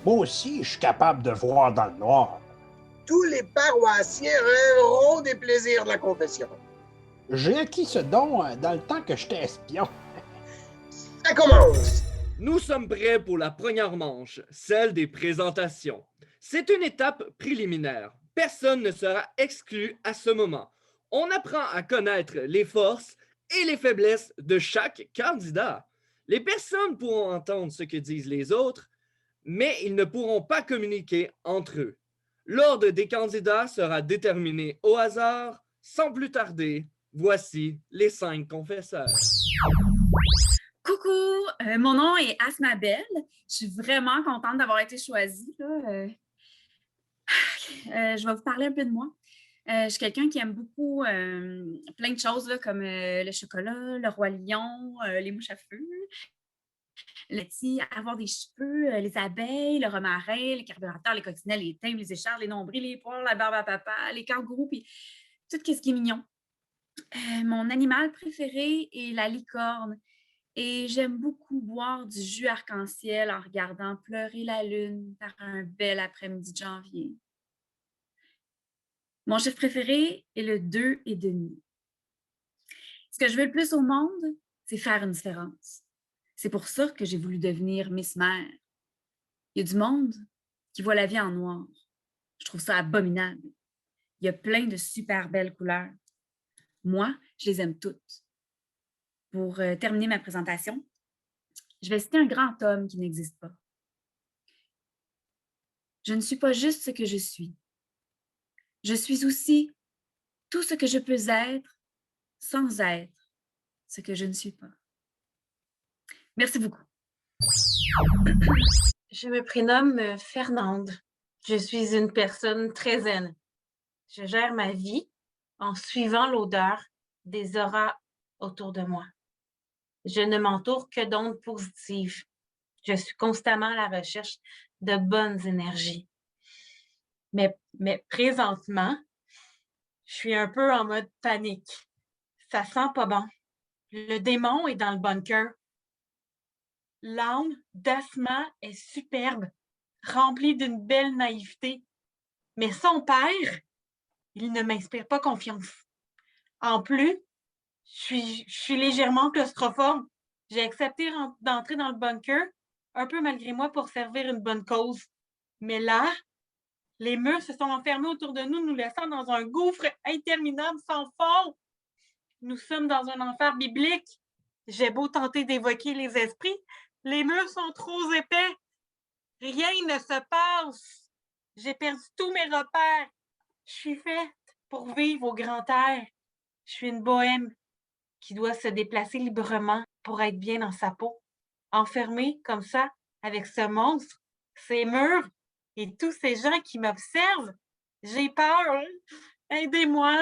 Moi aussi, je suis capable de voir dans le noir. Tous les paroissiens rêveront des plaisirs de la confession. J'ai acquis ce don dans le temps que j'étais espion. Ça commence! Nous sommes prêts pour la première manche, celle des présentations. C'est une étape préliminaire. Personne ne sera exclu à ce moment. On apprend à connaître les forces et les faiblesses de chaque candidat. Les personnes pourront entendre ce que disent les autres, mais ils ne pourront pas communiquer entre eux. L'ordre des candidats sera déterminé au hasard. Sans plus tarder, voici les 5 confesseurs. Coucou, mon nom est Asmabel. Je suis vraiment contente d'avoir été choisie, là. Je vais vous parler un peu de moi. Je suis quelqu'un qui aime beaucoup plein de choses là, comme le chocolat, le roi lion, les mouches à feu, avoir des cheveux, les abeilles, le romarin, les carburateurs, les coccinelles, les timbres, les écharpes, les nombrils, les poils, la barbe à papa, les kangourous, puis tout ce qui est mignon. Mon animal préféré est la licorne. Et j'aime beaucoup boire du jus arc-en-ciel en regardant pleurer la lune par un bel après-midi de janvier. Mon chiffre préféré est le 2,5. Ce que je veux le plus au monde, c'est faire une différence. C'est pour ça que j'ai voulu devenir Miss Mère. Il y a du monde qui voit la vie en noir. Je trouve ça abominable. Il y a plein de super belles couleurs. Moi, je les aime toutes. Pour terminer ma présentation, je vais citer un grand homme qui n'existe pas. Je ne suis pas juste ce que je suis. Je suis aussi tout ce que je peux être sans être ce que je ne suis pas. Merci beaucoup. Je me prénomme Fernande. Je suis une personne très zen. Je gère ma vie en suivant l'odeur des auras autour de moi. Je ne m'entoure que d'ondes positives. Je suis constamment à la recherche de bonnes énergies. Mais présentement, je suis un peu en mode panique. Ça sent pas bon. Le démon est dans le bunker. L'âme d'Asma est superbe, remplie d'une belle naïveté. Mais son père, il ne m'inspire pas confiance. En plus, je suis légèrement claustrophobe. J'ai accepté d'entrer dans le bunker, un peu malgré moi pour servir une bonne cause. Mais là, les murs se sont enfermés autour de nous, nous laissant dans un gouffre interminable sans fond. Nous sommes dans un enfer biblique. J'ai beau tenter d'évoquer les esprits, les murs sont trop épais. Rien ne se passe. J'ai perdu tous mes repères. Je suis faite pour vivre au grand air. Je suis une bohème qui doit se déplacer librement pour être bien dans sa peau. Enfermée comme ça, avec ce monstre, ces murs et tous ces gens qui m'observent, j'ai peur. Aidez-moi.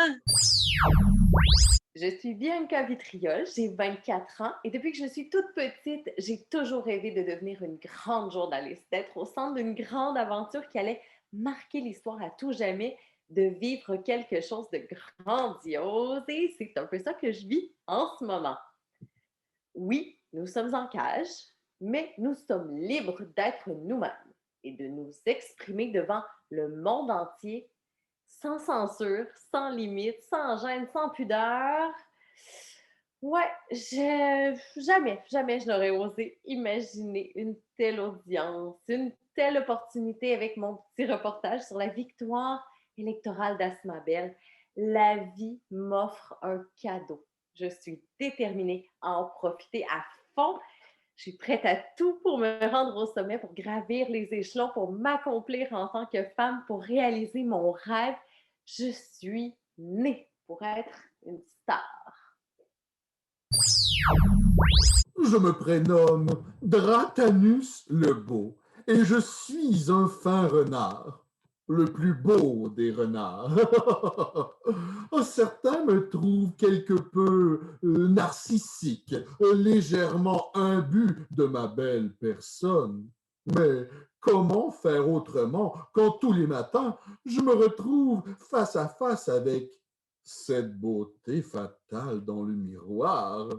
Je suis Bianca Vitriol, j'ai 24 ans et depuis que je suis toute petite, j'ai toujours rêvé de devenir une grande journaliste, d'être au centre d'une grande aventure qui allait marquer l'histoire à tout jamais, de vivre quelque chose de grandiose et c'est un peu ça que je vis en ce moment. Oui, nous sommes en cage, mais nous sommes libres d'être nous-mêmes et de nous exprimer devant le monde entier sans censure, sans limite, sans gêne, sans pudeur. Ouais, jamais je n'aurais osé imaginer une telle audience, une telle opportunité avec mon petit reportage sur la victoire électorale d'Asmabel. La vie m'offre un cadeau. Je suis déterminée à en profiter à fond. Je suis prête à tout pour me rendre au sommet, pour gravir les échelons, pour m'accomplir en tant que femme, pour réaliser mon rêve. Je suis née pour être une star. Je me prénomme Dratanus le Beau et je suis un fin renard. le plus beau des renards. Certains me trouvent quelque peu narcissique, légèrement imbu de ma belle personne. Mais comment faire autrement quand tous les matins je me retrouve face à face avec cette beauté fatale dans le miroir?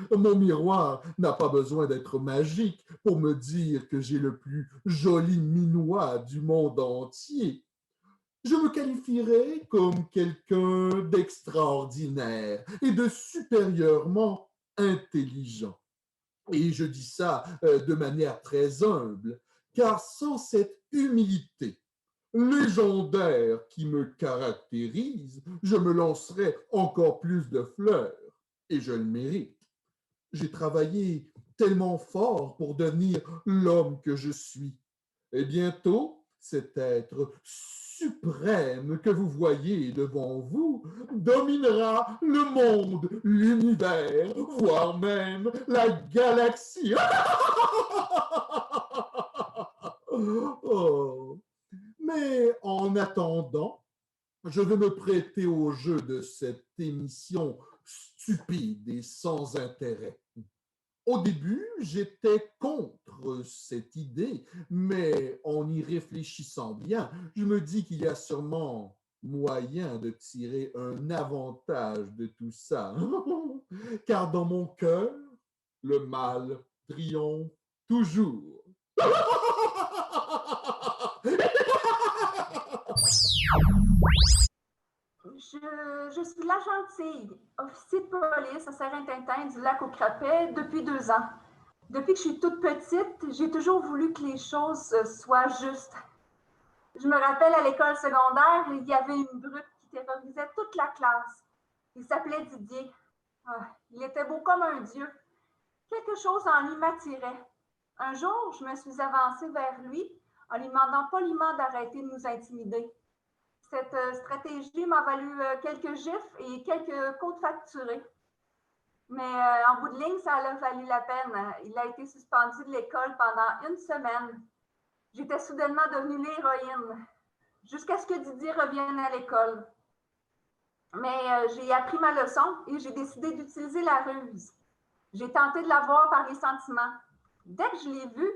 Mon miroir n'a pas besoin d'être magique pour me dire que j'ai le plus joli minois du monde entier. Je me qualifierais comme quelqu'un d'extraordinaire et de supérieurement intelligent. Et je dis ça de manière très humble, car sans cette humilité légendaire qui me caractérise, je me lancerais encore plus de fleurs, et je le mérite. J'ai travaillé tellement fort pour devenir l'homme que je suis. Et bientôt, cet être suprême que vous voyez devant vous dominera le monde, l'univers, voire même la galaxie. Oh. Mais en attendant, je vais me prêter au jeu de cette émission stupide et sans intérêt. Au début, j'étais contre cette idée, mais en y réfléchissant bien, je me dis qu'il y a sûrement moyen de tirer un avantage de tout ça. Car dans mon cœur, le mal triomphe toujours. Je suis la gentille, officier de police à Saint-Tintin du lac aux Crapets depuis 2 ans. Depuis que je suis toute petite, j'ai toujours voulu que les choses soient justes. Je me rappelle à l'école secondaire, il y avait une brute qui terrorisait toute la classe. Il s'appelait Didier. Il était beau comme un dieu. Quelque chose en lui m'attirait. Un jour, je me suis avancée vers lui en lui demandant poliment d'arrêter de nous intimider. Cette stratégie m'a valu quelques gifles et quelques côtes facturées. Mais en bout de ligne, ça a valu la peine. Il a été suspendu de l'école pendant 1 semaine. J'étais soudainement devenue l'héroïne, jusqu'à ce que Didier revienne à l'école. Mais j'ai appris ma leçon et j'ai décidé d'utiliser la ruse. J'ai tenté de l'avoir par les sentiments. Dès que je l'ai vu,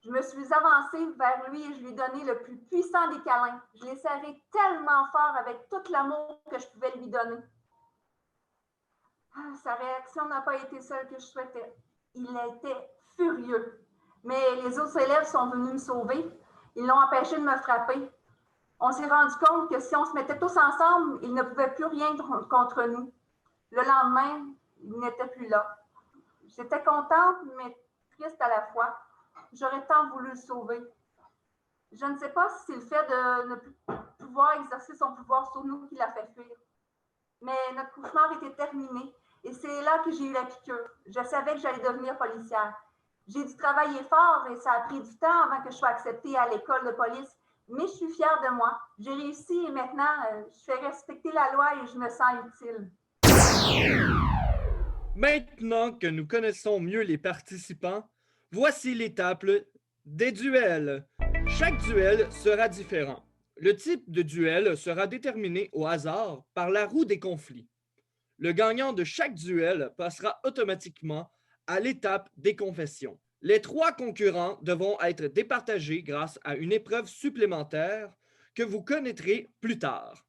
je me suis avancée vers lui et je lui ai donné le plus puissant des câlins. Je l'ai serré tellement fort avec tout l'amour que je pouvais lui donner. Sa réaction n'a pas été celle que je souhaitais. Il était furieux. Mais les autres élèves sont venus me sauver. Ils l'ont empêché de me frapper. On s'est rendu compte que si on se mettait tous ensemble, il ne pouvait plus rien contre nous. Le lendemain, il n'était plus là. J'étais contente, mais triste à la fois. J'aurais tant voulu le sauver. Je ne sais pas si c'est le fait de ne plus pouvoir exercer son pouvoir sur nous qui l'a fait fuir. Mais notre cauchemar était terminé et c'est là que j'ai eu la piqûre. Je savais que j'allais devenir policière. J'ai dû travailler fort et ça a pris du temps avant que je sois acceptée à l'école de police. Mais je suis fière de moi. J'ai réussi et maintenant, je fais respecter la loi et je me sens utile. Maintenant que nous connaissons mieux les participants, voici l'étape des duels. Chaque duel sera différent. Le type de duel sera déterminé au hasard par la roue des conflits. Le gagnant de chaque duel passera automatiquement à l'étape des confessions. Les 3 concurrents devront être départagés grâce à une épreuve supplémentaire que vous connaîtrez plus tard.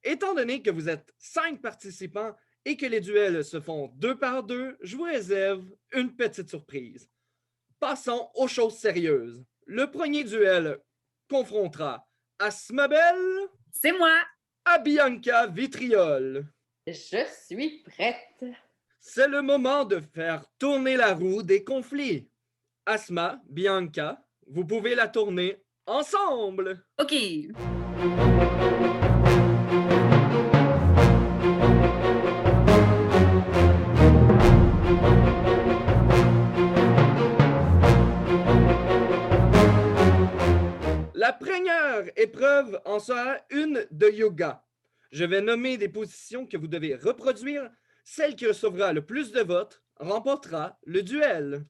Étant donné que vous êtes 5 participants et que les duels se font 2 par 2, je vous réserve une petite surprise. Passons aux choses sérieuses. Le premier duel confrontera Asmabel. C'est moi. À Bianca Vitriol. Je suis prête. C'est le moment de faire tourner la roue des conflits. Asma, Bianca, vous pouvez la tourner ensemble. OK. La première épreuve en sera une de yoga. Je vais nommer des positions que vous devez reproduire. Celle qui recevra le plus de votes remportera le duel.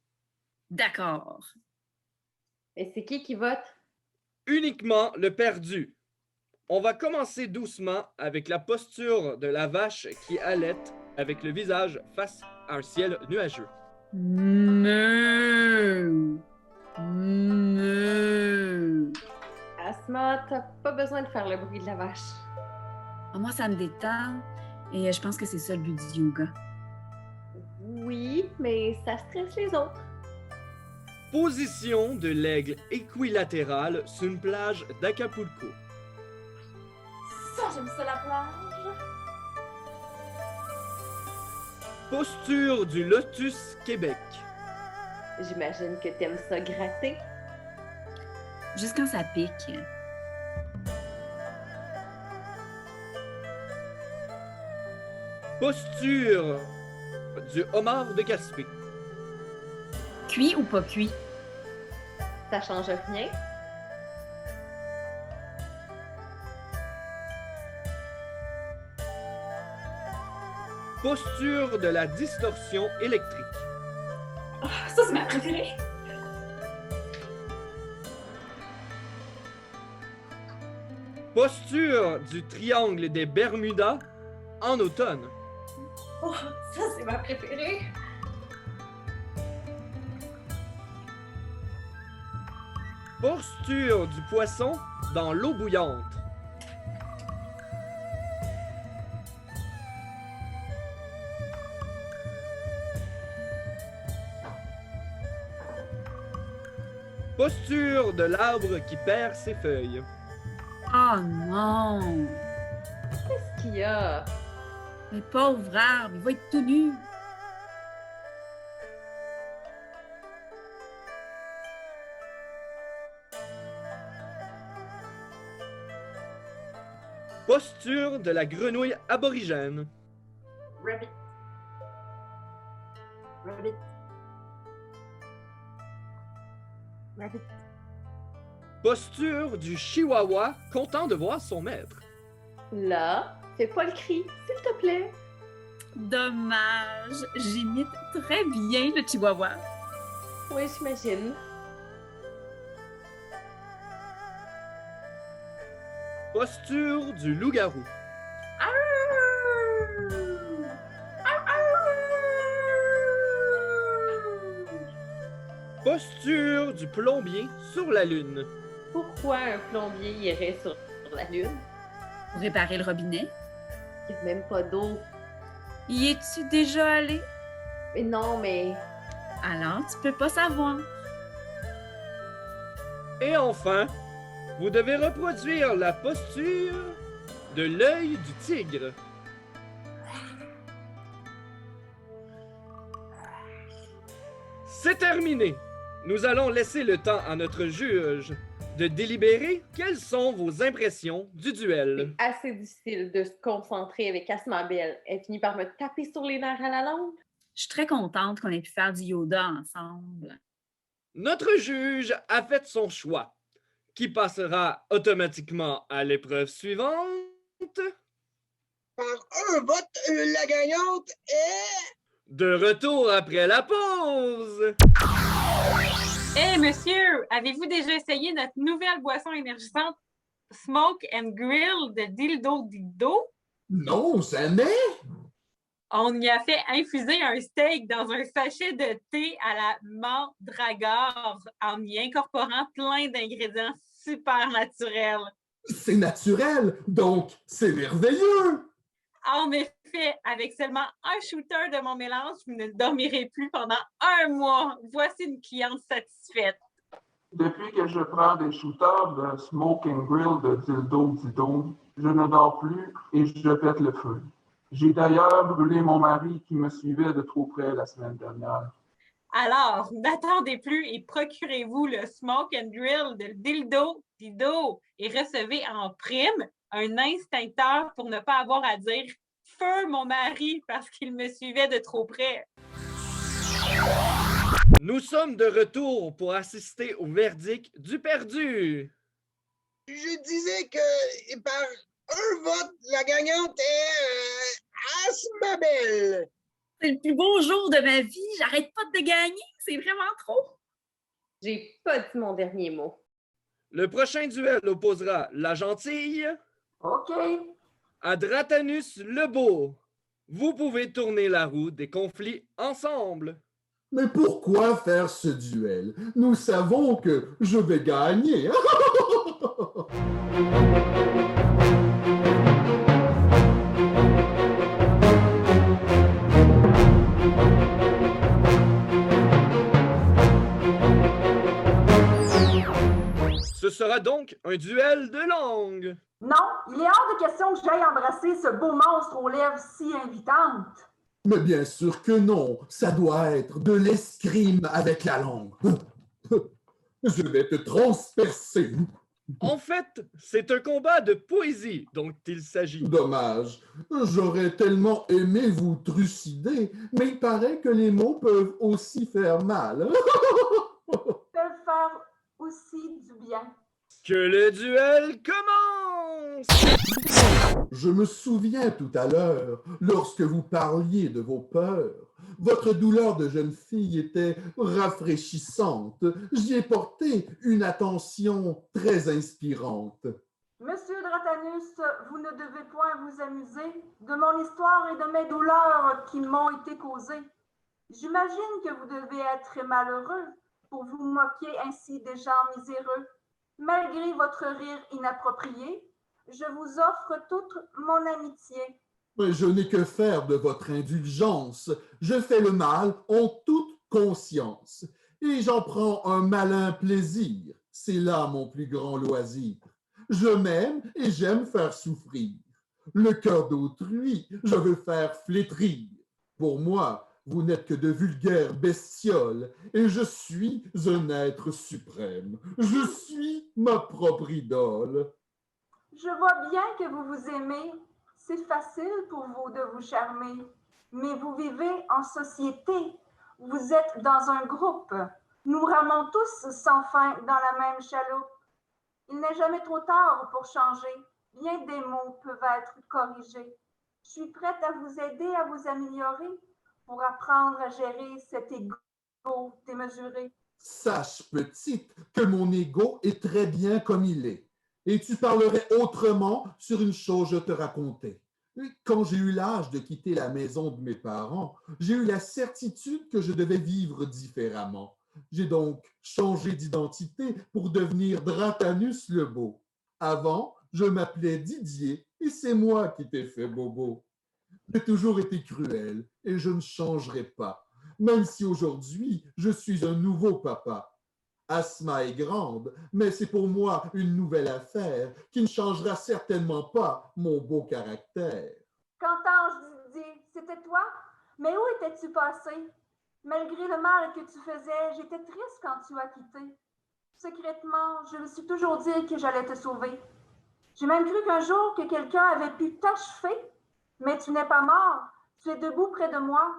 D'accord. Et c'est qui vote? Uniquement le perdu. On va commencer doucement avec la posture de la vache qui allaite avec le visage face à un ciel nuageux. Meu. Meu. Asma, t'as pas besoin de faire le bruit de la vache. Moi, ça me détend et je pense que c'est ça le but du yoga. Oui, mais ça stresse les autres. Position de l'aigle équilatéral sur une plage d'Acapulco. Ça, j'aime ça la plage. Posture du Lotus Québec. J'imagine que t'aimes ça gratter. Juste quand ça pique. Posture du homard de Gaspé. Cuit ou pas cuit? Ça change rien. Posture de la distorsion électrique. Ça, c'est ma préférée. Posture du triangle des Bermudas en automne. Ça, c'est ma préférée. Posture du poisson dans l'eau bouillante. Posture de l'arbre qui perd ses feuilles. Oh non! Qu'est-ce qu'il y a? Mais pauvre arbre, il va être tout nu. Posture de la grenouille aborigène. Rabbit. Rabbit. Rabbit. Posture du chihuahua content de voir son maître. Là, fais pas le cri, s'il te plaît. Dommage, j'imite très bien le chihuahua. Oui, j'imagine. Posture du loup-garou. Posture du plombier sur la lune. Pourquoi un plombier irait sur la Lune? Pour réparer le robinet. Il n'y a même pas d'eau. Y es-tu déjà allé? Mais non, mais... Alors, tu peux pas savoir. Et enfin, vous devez reproduire la posture de l'œil du tigre. C'est terminé. Nous allons laisser le temps à notre juge de délibérer quelles sont vos impressions du duel. C'est assez difficile de se concentrer avec Asma Belle. Elle finit par me taper sur les nerfs à la langue. Je suis très contente qu'on ait pu faire du yoga ensemble. Notre juge a fait son choix, qui passera automatiquement à l'épreuve suivante. Par un vote, la gagnante est... De retour après la pause. Hey, monsieur, avez-vous déjà essayé notre nouvelle boisson énergisante Smoke and Grill de Dildo Dildo? Non, jamais! On y a fait infuser un steak dans un sachet de thé à la mandragore en y incorporant plein d'ingrédients super naturels. C'est naturel, donc c'est merveilleux! En effet, avec seulement un shooter de mon mélange, vous ne dormirez plus pendant 1 mois. Voici une cliente satisfaite. Depuis que je prends des shooters de Smoke and Grill de Dildo Dildo, je ne dors plus et je pète le feu. J'ai d'ailleurs brûlé mon mari qui me suivait de trop près la semaine dernière. Alors, n'attendez plus et procurez-vous le Smoke and Grill de Dildo Dildo et recevez en prime un instincteur pour ne pas avoir à dire « Feu mon mari » parce qu'il me suivait de trop près. Nous sommes de retour pour assister au verdict du perdu. Je disais que par un vote, la gagnante est Asma Belle. C'est le plus beau jour de ma vie. J'arrête pas de gagner. C'est vraiment trop. J'ai pas dit mon dernier mot. Le prochain duel opposera la gentille OK. à Dratanus le beau. Vous pouvez tourner la roue des conflits ensemble. Mais pourquoi faire ce duel? Nous savons que je vais gagner. Ce sera donc un duel de langue. Non, il est hors de question que j'aille embrasser ce beau monstre aux lèvres si invitantes. Mais bien sûr que non, ça doit être de l'escrime avec la langue. Je vais te transpercer. En fait, c'est un combat de poésie dont il s'agit. Dommage, j'aurais tellement aimé vous trucider, mais il paraît que les mots peuvent aussi faire mal. Peuvent faire aussi du bien. Que le duel commence! Je me souviens tout à l'heure, lorsque vous parliez de vos peurs, votre douleur de jeune fille était rafraîchissante. J'y ai porté une attention très inspirante. Monsieur Dratanus, vous ne devez point vous amuser de mon histoire et de mes douleurs qui m'ont été causées. J'imagine que vous devez être malheureux pour vous moquer ainsi des gens miséreux. Malgré votre rire inapproprié, je vous offre toute mon amitié. Mais je n'ai que faire de votre indulgence. Je fais le mal en toute conscience, et j'en prends un malin plaisir. C'est là mon plus grand loisir. Je m'aime et j'aime faire souffrir. Le cœur d'autrui, je veux faire flétrir. Pour moi, vous n'êtes que de vulgaires bestioles, et je suis un être suprême. Je suis ma propre idole. Je vois bien que vous vous aimez. C'est facile pour vous de vous charmer. Mais vous vivez en société. Vous êtes dans un groupe. Nous ramons tous sans fin dans la même chaloupe. Il n'est jamais trop tard pour changer. Bien des mots peuvent être corrigés. Je suis prête à vous aider à vous améliorer pour apprendre à gérer cet ego démesuré. Sache, petite, que mon ego est très bien comme il est. Et tu parlerais autrement sur une chose je te racontais. Quand j'ai eu l'âge de quitter la maison de mes parents, j'ai eu la certitude que je devais vivre différemment. J'ai donc changé d'identité pour devenir Dratanus le Beau. Avant, je m'appelais Didier et c'est moi qui t'ai fait bobo. J'ai toujours été cruel et je ne changerai pas, même si aujourd'hui je suis un nouveau papa. Asma est grande, mais c'est pour moi une nouvelle affaire qui ne changera certainement pas mon beau caractère. Qu'entends-je, Didier? C'était toi? Mais où étais-tu passé? Malgré le mal que tu faisais, j'étais triste quand tu as quitté. Secrètement, je me suis toujours dit que j'allais te sauver. J'ai même cru qu'un jour que quelqu'un avait pu t'achever, mais tu n'es pas mort. Tu es debout près de moi.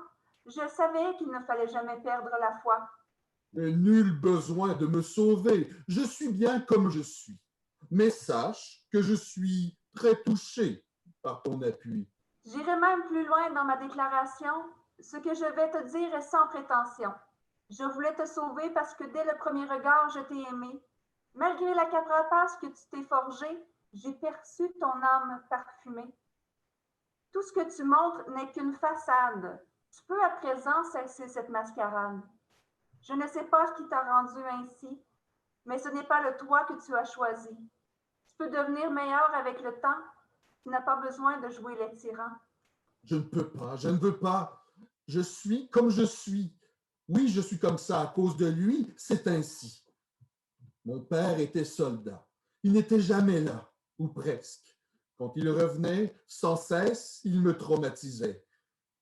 Je savais qu'il ne fallait jamais perdre la foi. Nul besoin de me sauver, je suis bien comme je suis. Mais sache que je suis très touché par ton appui. J'irai même plus loin dans ma déclaration. Ce que je vais te dire est sans prétention. Je voulais te sauver parce que dès le premier regard, je t'ai aimé. Malgré la carapace que tu t'es forgée, j'ai perçu ton âme parfumée. Tout ce que tu montres n'est qu'une façade. Tu peux à présent cesser cette mascarade. Je ne sais pas ce qui t'a rendu ainsi, mais ce n'est pas le toi que tu as choisi. Tu peux devenir meilleur avec le temps. Tu n'as pas besoin de jouer les tyrans. Je ne peux pas, je ne veux pas. Je suis comme je suis. Oui, je suis comme ça à cause de lui, c'est ainsi. Mon père était soldat. Il n'était jamais là, ou presque. Quand il revenait, sans cesse, il me traumatisait.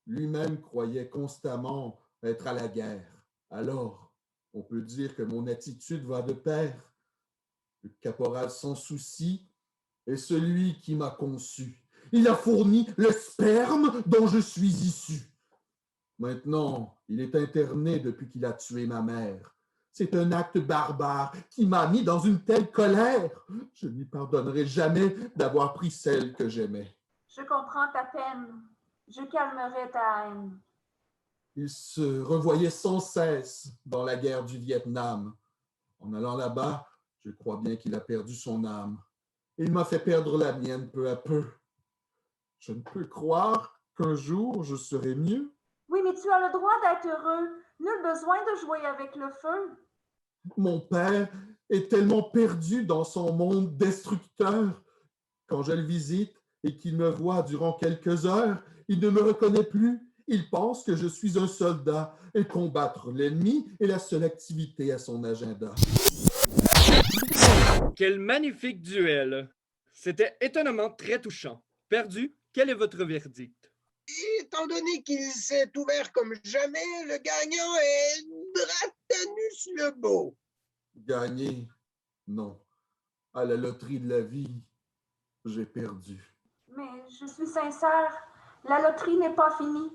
Lui-même croyait constamment être à la guerre. Alors, on peut dire que mon attitude va de pair. Le caporal sans souci est celui qui m'a conçu. Il a fourni le sperme dont je suis issu. Maintenant, il est interné depuis qu'il a tué ma mère. C'est un acte barbare qui m'a mis dans une telle colère. Je ne lui pardonnerai jamais d'avoir pris celle que j'aimais. Je comprends ta peine. Je calmerai ta haine. Il se revoyait sans cesse dans la guerre du Vietnam. En allant là-bas, Je crois bien qu'il a perdu son âme. Il m'a fait perdre la mienne peu à peu. Je ne peux croire qu'un jour je serai mieux. Oui, mais tu as le droit d'être heureux. Nul besoin de jouer avec le feu. Mon père est tellement perdu dans son monde destructeur. Quand je le visite et qu'il me voit durant quelques heures, il ne me reconnaît plus. Il pense que je suis un soldat et combattre l'ennemi est la seule activité à son agenda. Quel magnifique duel! C'était étonnamment très touchant. Perdu, quel est votre verdict? Étant donné qu'il s'est ouvert comme jamais, le gagnant est Dratanus le Beau. Gagner? Non. À la loterie de la vie, j'ai perdu. Mais je suis sincère, la loterie n'est pas finie.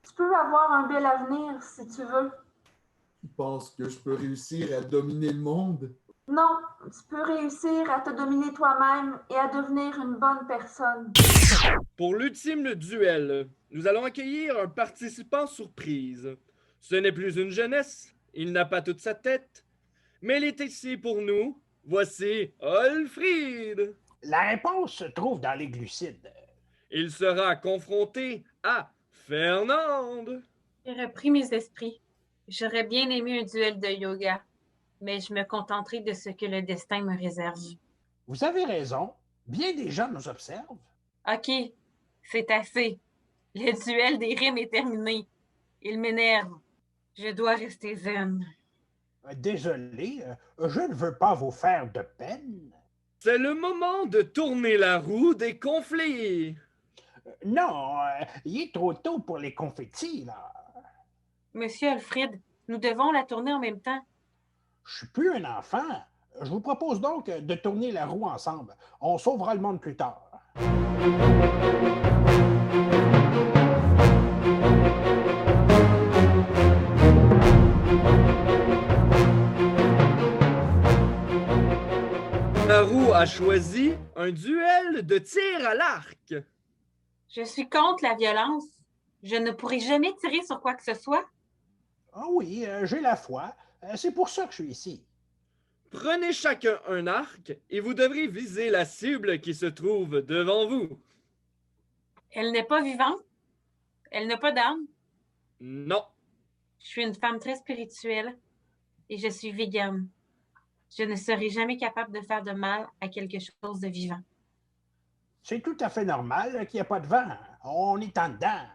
Tu peux avoir un bel avenir si tu veux. Tu penses que je peux réussir à dominer le monde? Non, tu peux réussir à te dominer toi-même et à devenir une bonne personne. Pour l'ultime duel, nous allons accueillir un participant surprise. Ce n'est plus une jeunesse, il n'a pas toute sa tête, mais il est ici pour nous. Voici Olfrid. La réponse se trouve dans les glucides. Il sera confronté à Fernande. J'ai repris mes esprits. J'aurais bien aimé un duel de yoga, mais je me contenterai de ce que le destin me réserve. Vous avez raison. Bien des gens nous observent. OK, c'est assez. Le duel des rimes est terminé. Il m'énerve. Je dois rester zen. Désolé, je ne veux pas vous faire de peine. C'est le moment de tourner la roue des conflits. Non, il est trop tôt pour les confettis, là. Monsieur Alfred, nous devons la tourner en même temps. Je suis plus un enfant. Je vous propose donc de tourner la roue ensemble. On sauvera le monde plus tard. La roue a choisi un duel de tir à l'arc. Je suis contre la violence. Je ne pourrai jamais tirer sur quoi que ce soit. Ah oui, j'ai la foi. C'est pour ça que je suis ici. Prenez chacun un arc et vous devrez viser la cible qui se trouve devant vous. Elle n'est pas vivante. Elle n'a pas d'âme. Non. Je suis une femme très spirituelle et je suis végane. Je ne serai jamais capable de faire de mal à quelque chose de vivant. C'est tout à fait normal qu'il n'y ait pas de vent. On est en dedans.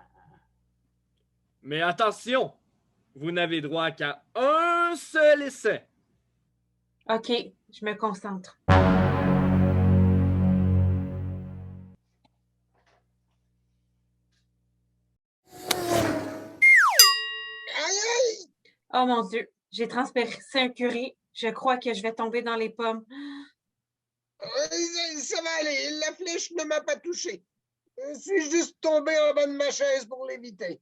Mais attention, vous n'avez droit qu'à un seul essai. OK, je me concentre. Aïe, aïe! Oh mon Dieu, j'ai transpercé un curé. Je crois que je vais tomber dans les pommes. Ça va aller, la flèche ne m'a pas touché. Je suis juste tombé en bas de ma chaise pour l'éviter.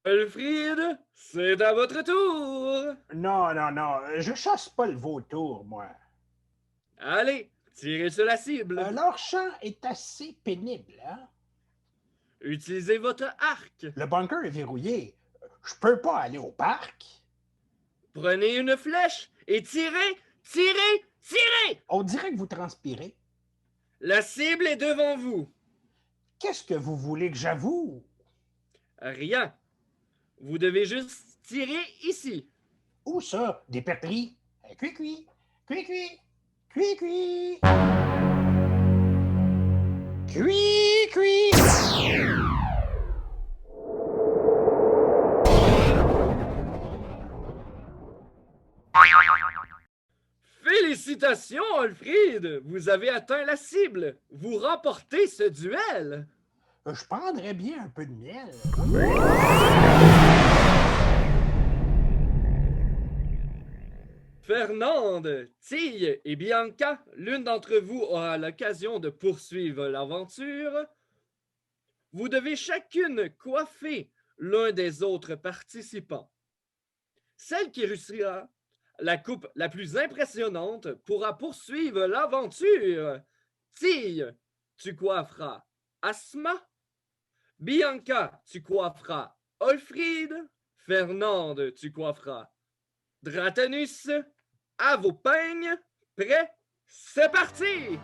Alfred, c'est à votre tour. Non, non, non, je chasse pas le vautour, moi. Allez, tirez sur la cible. Leur chant est assez pénible, hein? Utilisez votre arc. Le bunker est verrouillé. Je peux pas aller au parc. Prenez une flèche et tirez, tirez, tirez! On dirait que vous transpirez. La cible est devant vous. Qu'est-ce que vous voulez que j'avoue? Rien. Vous devez juste tirer ici. Où ça? Des pétris? Cui-cui, cui-cui, cui-cui. Cui-cui. Félicitations, Alfred! Vous avez atteint la cible. Vous remportez ce duel. Je prendrais bien un peu de miel. Fernande, Tille et Bianca, l'une d'entre vous aura l'occasion de poursuivre l'aventure. Vous devez chacune coiffer l'un des autres participants. Celle qui réussira la coupe la plus impressionnante pourra poursuivre l'aventure. Tille, tu coifferas Asma. Bianca, tu coifferas Olfrid. Fernande, tu coifferas Dratanus. à vos peignes. Prêt? C'est parti!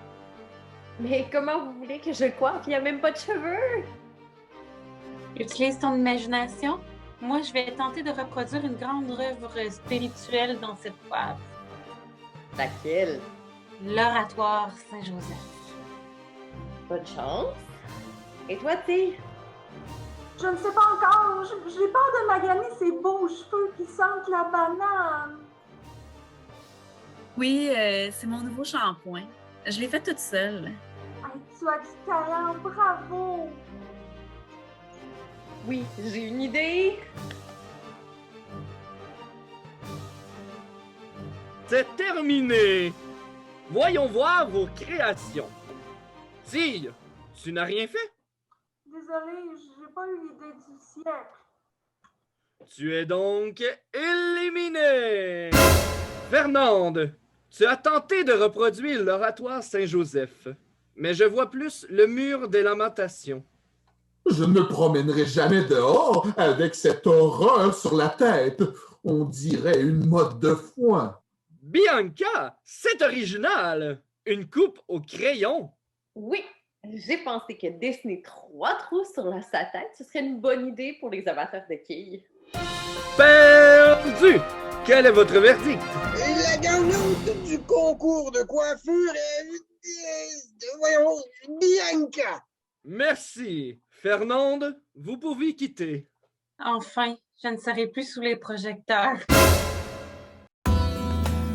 Mais comment vous voulez que je le coiffe? Il n'y a même pas de cheveux! Utilise ton imagination. Moi, je vais tenter de reproduire une grande œuvre spirituelle dans cette coiffe. Laquelle? L'oratoire Saint-Joseph. Bonne chance. Et toi, T? Je ne sais pas encore. J'ai peur de maganer ces beaux cheveux qui sentent la banane. Oui, c'est mon nouveau shampoing. Je l'ai fait toute seule. Hey, tu as du talent, bravo! Oui, j'ai une idée. C'est terminé! Voyons voir vos créations. Tille, tu n'as rien fait? Désolée, j'ai pas eu l'idée du siècle. Tu es donc éliminé! Fernande, tu as tenté de reproduire l'oratoire Saint-Joseph, mais je vois plus le mur des lamentations. Je ne me promènerai jamais dehors avec cette horreur sur la tête. On dirait une motte de foin. Bianca, c'est original! Une coupe au crayon! Oui, j'ai pensé que dessiner 3 trous sur sa tête, ce serait une bonne idée pour les amateurs de quilles. Perdu! Quel est votre verdict? Et la gagnante du concours de coiffure voyons, Bianca. Merci. Fernande, vous pouvez quitter. Enfin, je ne serai plus sous les projecteurs.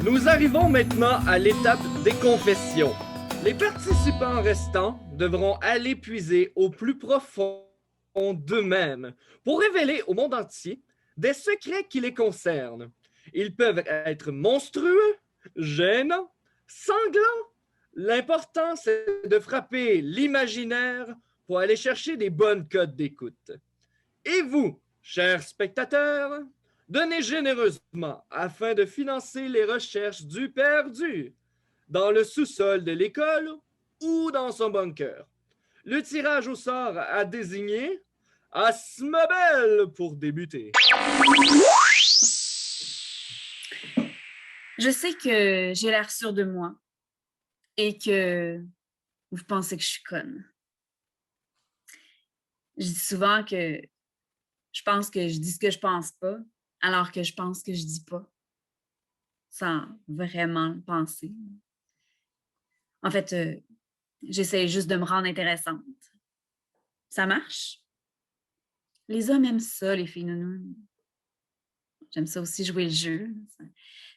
Nous arrivons maintenant à l'étape des confessions. Les participants restants devront aller puiser au plus profond d'eux-mêmes pour révéler au monde entier des secrets qui les concernent. Ils peuvent être monstrueux, gênants, sanglants. L'important, c'est de frapper l'imaginaire pour aller chercher des bonnes cotes d'écoute. Et vous, chers spectateurs, donnez généreusement afin de financer les recherches du perdu dans le sous-sol de l'école ou dans son bunker. Le tirage au sort a désigné Asmabel pour débuter. Je sais que j'ai l'air sûre de moi et que vous pensez que je suis conne. Je dis souvent que je pense que je dis ce que je pense pas, alors que je pense que je dis pas, sans vraiment le penser. En fait, j'essaie juste de me rendre intéressante. Ça marche? Les hommes aiment ça, les filles nounounes. J'aime ça aussi jouer le jeu.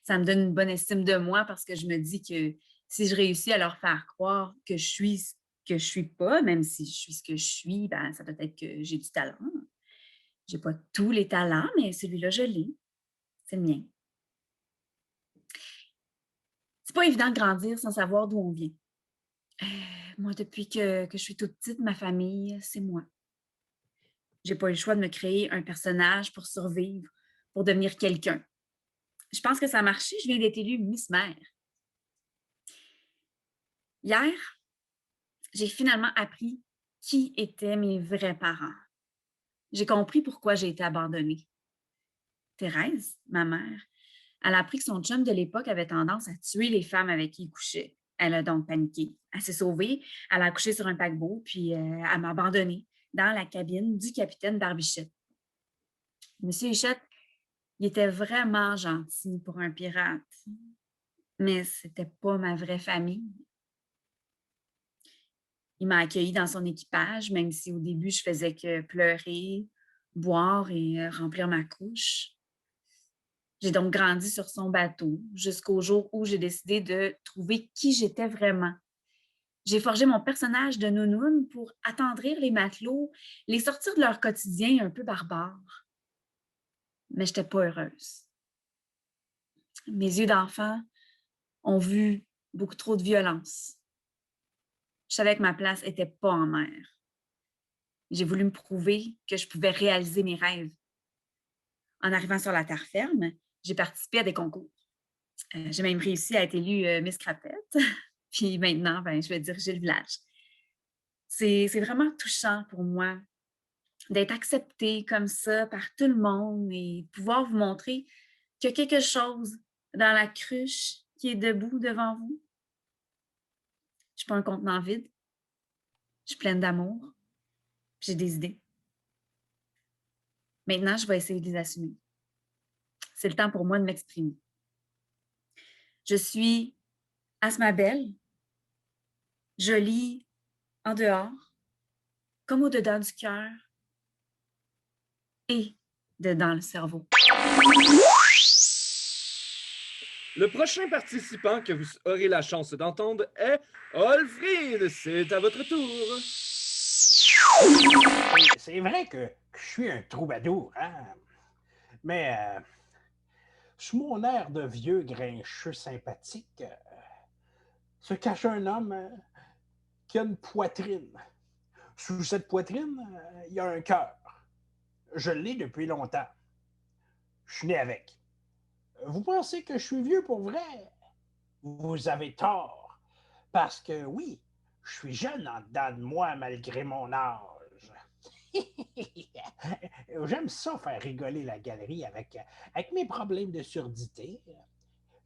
Ça me donne une bonne estime de moi parce que je me dis que si je réussis à leur faire croire que je suis ce que je suis pas, même si je suis ce que je suis, ben, ça peut être que j'ai du talent. J'ai pas tous les talents, mais celui-là, je l'ai. C'est le mien. C'est pas évident de grandir sans savoir d'où on vient. Moi, depuis que je suis toute petite, ma famille, c'est moi. J'ai pas eu le choix de me créer un personnage pour survivre, pour devenir quelqu'un. Je pense que ça a marché. Je viens d'être élue Miss Mère. Hier, j'ai finalement appris qui étaient mes vrais parents. J'ai compris pourquoi j'ai été abandonnée. Thérèse, ma mère, elle a appris que son chum de l'époque avait tendance à tuer les femmes avec qui il couchait. Elle a donc paniqué. Elle s'est sauvée, elle a accouché sur un paquebot, puis elle m'a abandonnée dans la cabine du capitaine Barbichette. Monsieur Huchette, il était vraiment gentil pour un pirate, mais c'était pas ma vraie famille. Il m'a accueillie dans son équipage, même si au début, je faisais que pleurer, boire et remplir ma couche. J'ai donc grandi sur son bateau jusqu'au jour où j'ai décidé de trouver qui j'étais vraiment. J'ai forgé mon personnage de nounoune pour attendrir les matelots, les sortir de leur quotidien un peu barbare. Mais je n'étais pas heureuse. Mes yeux d'enfant ont vu beaucoup trop de violence. Je savais que ma place n'était pas en mer. J'ai voulu me prouver que je pouvais réaliser mes rêves. En arrivant sur la terre ferme, j'ai participé à des concours. J'ai même réussi à être élue Miss Crapette. Puis maintenant, je vais diriger le village. C'est vraiment touchant pour moi d'être acceptée comme ça par tout le monde et pouvoir vous montrer qu'il y a quelque chose dans la cruche qui est debout devant vous. Je suis pas un contenant vide. Je suis pleine d'amour. J'ai des idées. Maintenant, je vais essayer de les assumer. C'est le temps pour moi de m'exprimer. Je suis Asmabelle, jolie en dehors, comme au-dedans du cœur et dedans le cerveau. Le prochain participant que vous aurez la chance d'entendre est Olfrid. C'est à votre tour. C'est vrai que je suis un troubadour, hein? Mais sous mon air de vieux grincheux sympathique, se cache un homme qui a une poitrine. Sous cette poitrine, il y a un cœur. Je l'ai depuis longtemps. Je suis né avec. Vous pensez que je suis vieux pour vrai? Vous avez tort. Parce que oui, je suis jeune en dedans de moi malgré mon âge. J'aime ça faire rigoler la galerie avec mes problèmes de surdité.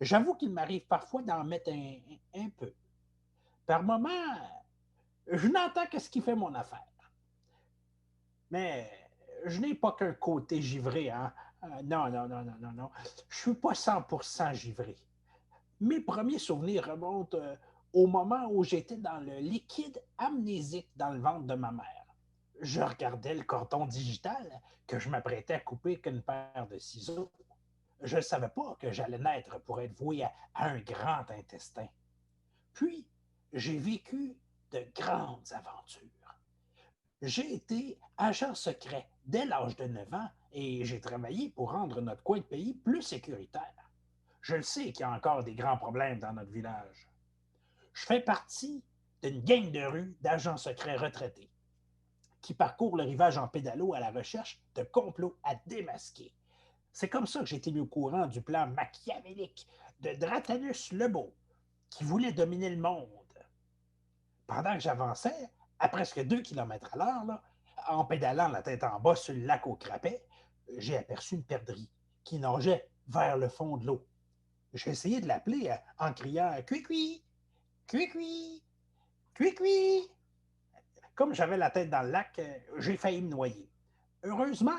J'avoue qu'il m'arrive parfois d'en mettre un peu. Par moments, je n'entends que ce qui fait mon affaire. Mais je n'ai pas qu'un côté givré, hein? Non, non, non, non, non, non. Je suis pas 100% givré. Mes premiers souvenirs remontent au moment où j'étais dans le liquide amnésique dans le ventre de ma mère. Je regardais le cordon digital que je m'apprêtais à couper avec une paire de ciseaux. Je ne savais pas que j'allais naître pour être voué à un grand intestin. Puis, j'ai vécu de grandes aventures. J'ai été agent secret dès l'âge de 9 ans et j'ai travaillé pour rendre notre coin de pays plus sécuritaire. Je le sais qu'il y a encore des grands problèmes dans notre village. Je fais partie d'une gang de rue d'agents secrets retraités qui parcourent le rivage en pédalo à la recherche de complots à démasquer. C'est comme ça que j'ai été mis au courant du plan machiavélique de Dratanus le Beau, qui voulait dominer le monde. Pendant que j'avançais, à presque 2 km à l'heure, en pédalant la tête en bas sur le lac au Crapet, j'ai aperçu une perdrix qui nageait vers le fond de l'eau. J'ai essayé de l'appeler en criant « Cui-cui! Cui-cui! Cui-cui! » Comme j'avais la tête dans le lac, j'ai failli me noyer. Heureusement,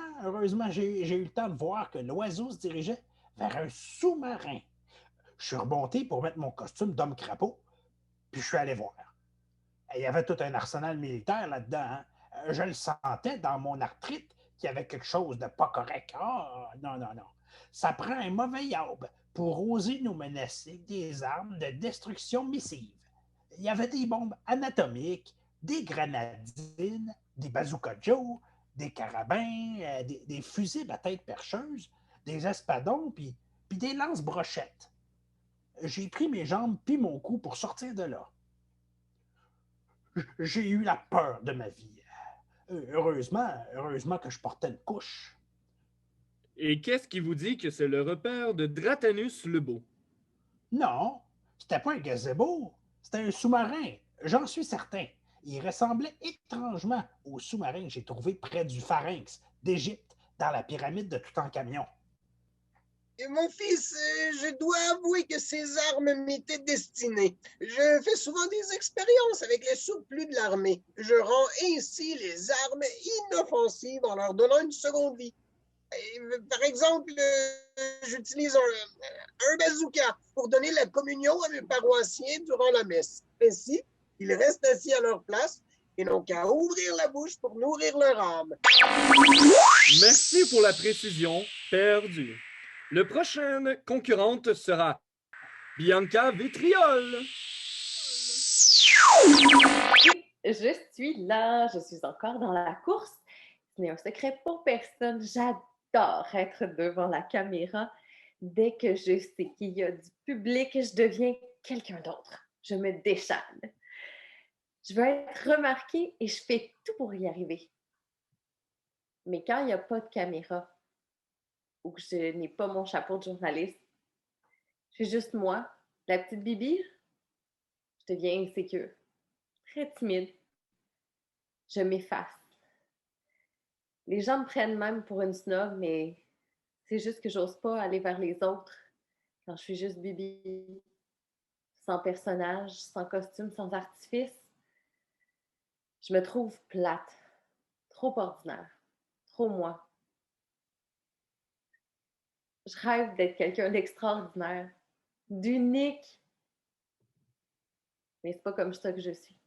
j'ai eu le temps de voir que l'oiseau se dirigeait vers un sous-marin. Je suis remonté pour mettre mon costume d'homme crapaud, puis je suis allé voir. Il y avait tout un arsenal militaire là-dedans. Hein? Je le sentais dans mon arthrite qu'il y avait quelque chose de pas correct. Ah, non, non, non. Ça prend un mauvais yaube pour oser nous menacer avec des armes de destruction missive. Il y avait des bombes anatomiques, des grenadines, des bazooka Joe, des carabins, des fusibles à tête percheuse, des espadons, puis des lance-brochettes. J'ai pris mes jambes puis mon cou pour sortir de là. J'ai eu la peur de ma vie. Heureusement que je portais une couche. Et qu'est-ce qui vous dit que c'est le repère de Dratanus le Beau? Non, c'était pas un gazebo, c'était un sous-marin, j'en suis certain. Il ressemblait étrangement au sous-marin que j'ai trouvé près du Pharynx d'Égypte, dans la pyramide de Toutankhamon. Et mon fils, je dois avouer que ces armes m'étaient destinées. Je fais souvent des expériences avec les surplus de l'armée. Je rends ainsi les armes inoffensives en leur donnant une seconde vie. Et, par exemple, j'utilise un bazooka pour donner la communion à mes paroissiens durant la messe. Ainsi, ils restent assis à leur place et n'ont qu'à ouvrir la bouche pour nourrir leur âme. Merci pour la précision, perdu. Le prochaine concurrente sera Bianca Vitriol. Je suis là, je suis encore dans la course. Ce n'est un secret pour personne. J'adore être devant la caméra. Dès que je sais qu'il y a du public, je deviens quelqu'un d'autre. Je me déchale. Je veux être remarquée et je fais tout pour y arriver. Mais quand il n'y a pas de caméra ou que je n'ai pas mon chapeau de journaliste, je suis juste moi, la petite Bibi, je deviens insécure, très timide. Je m'efface. Les gens me prennent même pour une snob, mais c'est juste que j'ose pas aller vers les autres quand je suis juste Bibi, sans personnage, sans costume, sans artifice, je me trouve plate, trop ordinaire, trop moi. Je rêve d'être quelqu'un d'extraordinaire, d'unique, mais c'est pas comme ça que je suis.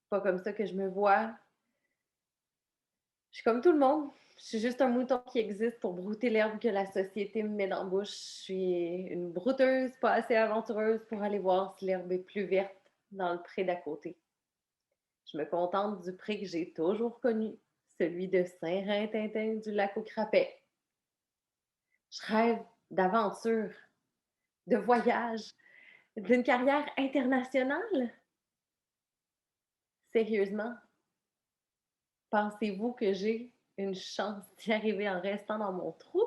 C'est pas comme ça que je me vois. Je suis comme tout le monde. Je suis juste un mouton qui existe pour brouter l'herbe que la société me met dans la bouche. Je suis une brouteuse pas assez aventureuse pour aller voir si l'herbe est plus verte dans le pré d'à côté. Je me contente du pré que j'ai toujours connu, celui de Saint-Rintintin du lac aux Crapets. Je rêve d'aventure, de voyage, d'une carrière internationale. Sérieusement, pensez-vous que j'ai une chance d'y arriver en restant dans mon trou?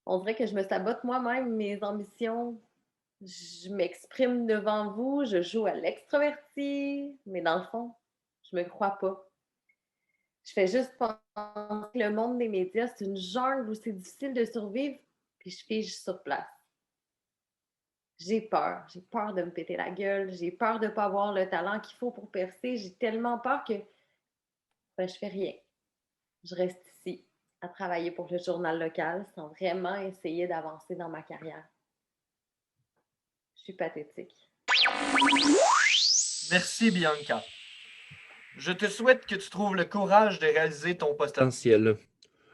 On dirait que je me sabote moi-même mes ambitions. Je m'exprime devant vous, je joue à l'extroverti, mais dans le fond, je me crois pas. Je fais juste penser que le monde des médias, c'est une jungle où c'est difficile de survivre, puis je fige sur place. J'ai peur de me péter la gueule, j'ai peur de ne pas avoir le talent qu'il faut pour percer, j'ai tellement peur que je fais rien. Je reste ici à travailler pour le journal local sans vraiment essayer d'avancer dans ma carrière. Je suis pathétique. Merci, Bianca. Je te souhaite que tu trouves le courage de réaliser ton potentiel.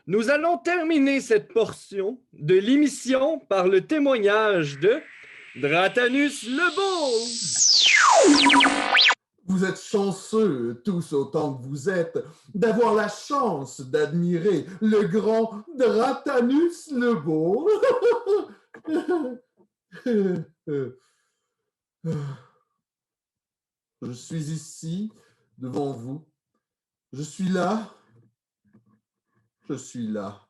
Nous allons terminer cette portion de l'émission par le témoignage de Dratanus Lebeau. Vous êtes chanceux, tous autant que vous êtes, d'avoir la chance d'admirer le grand Dratanus Lebeau. Je suis ici, devant vous. Je suis là. Je suis là.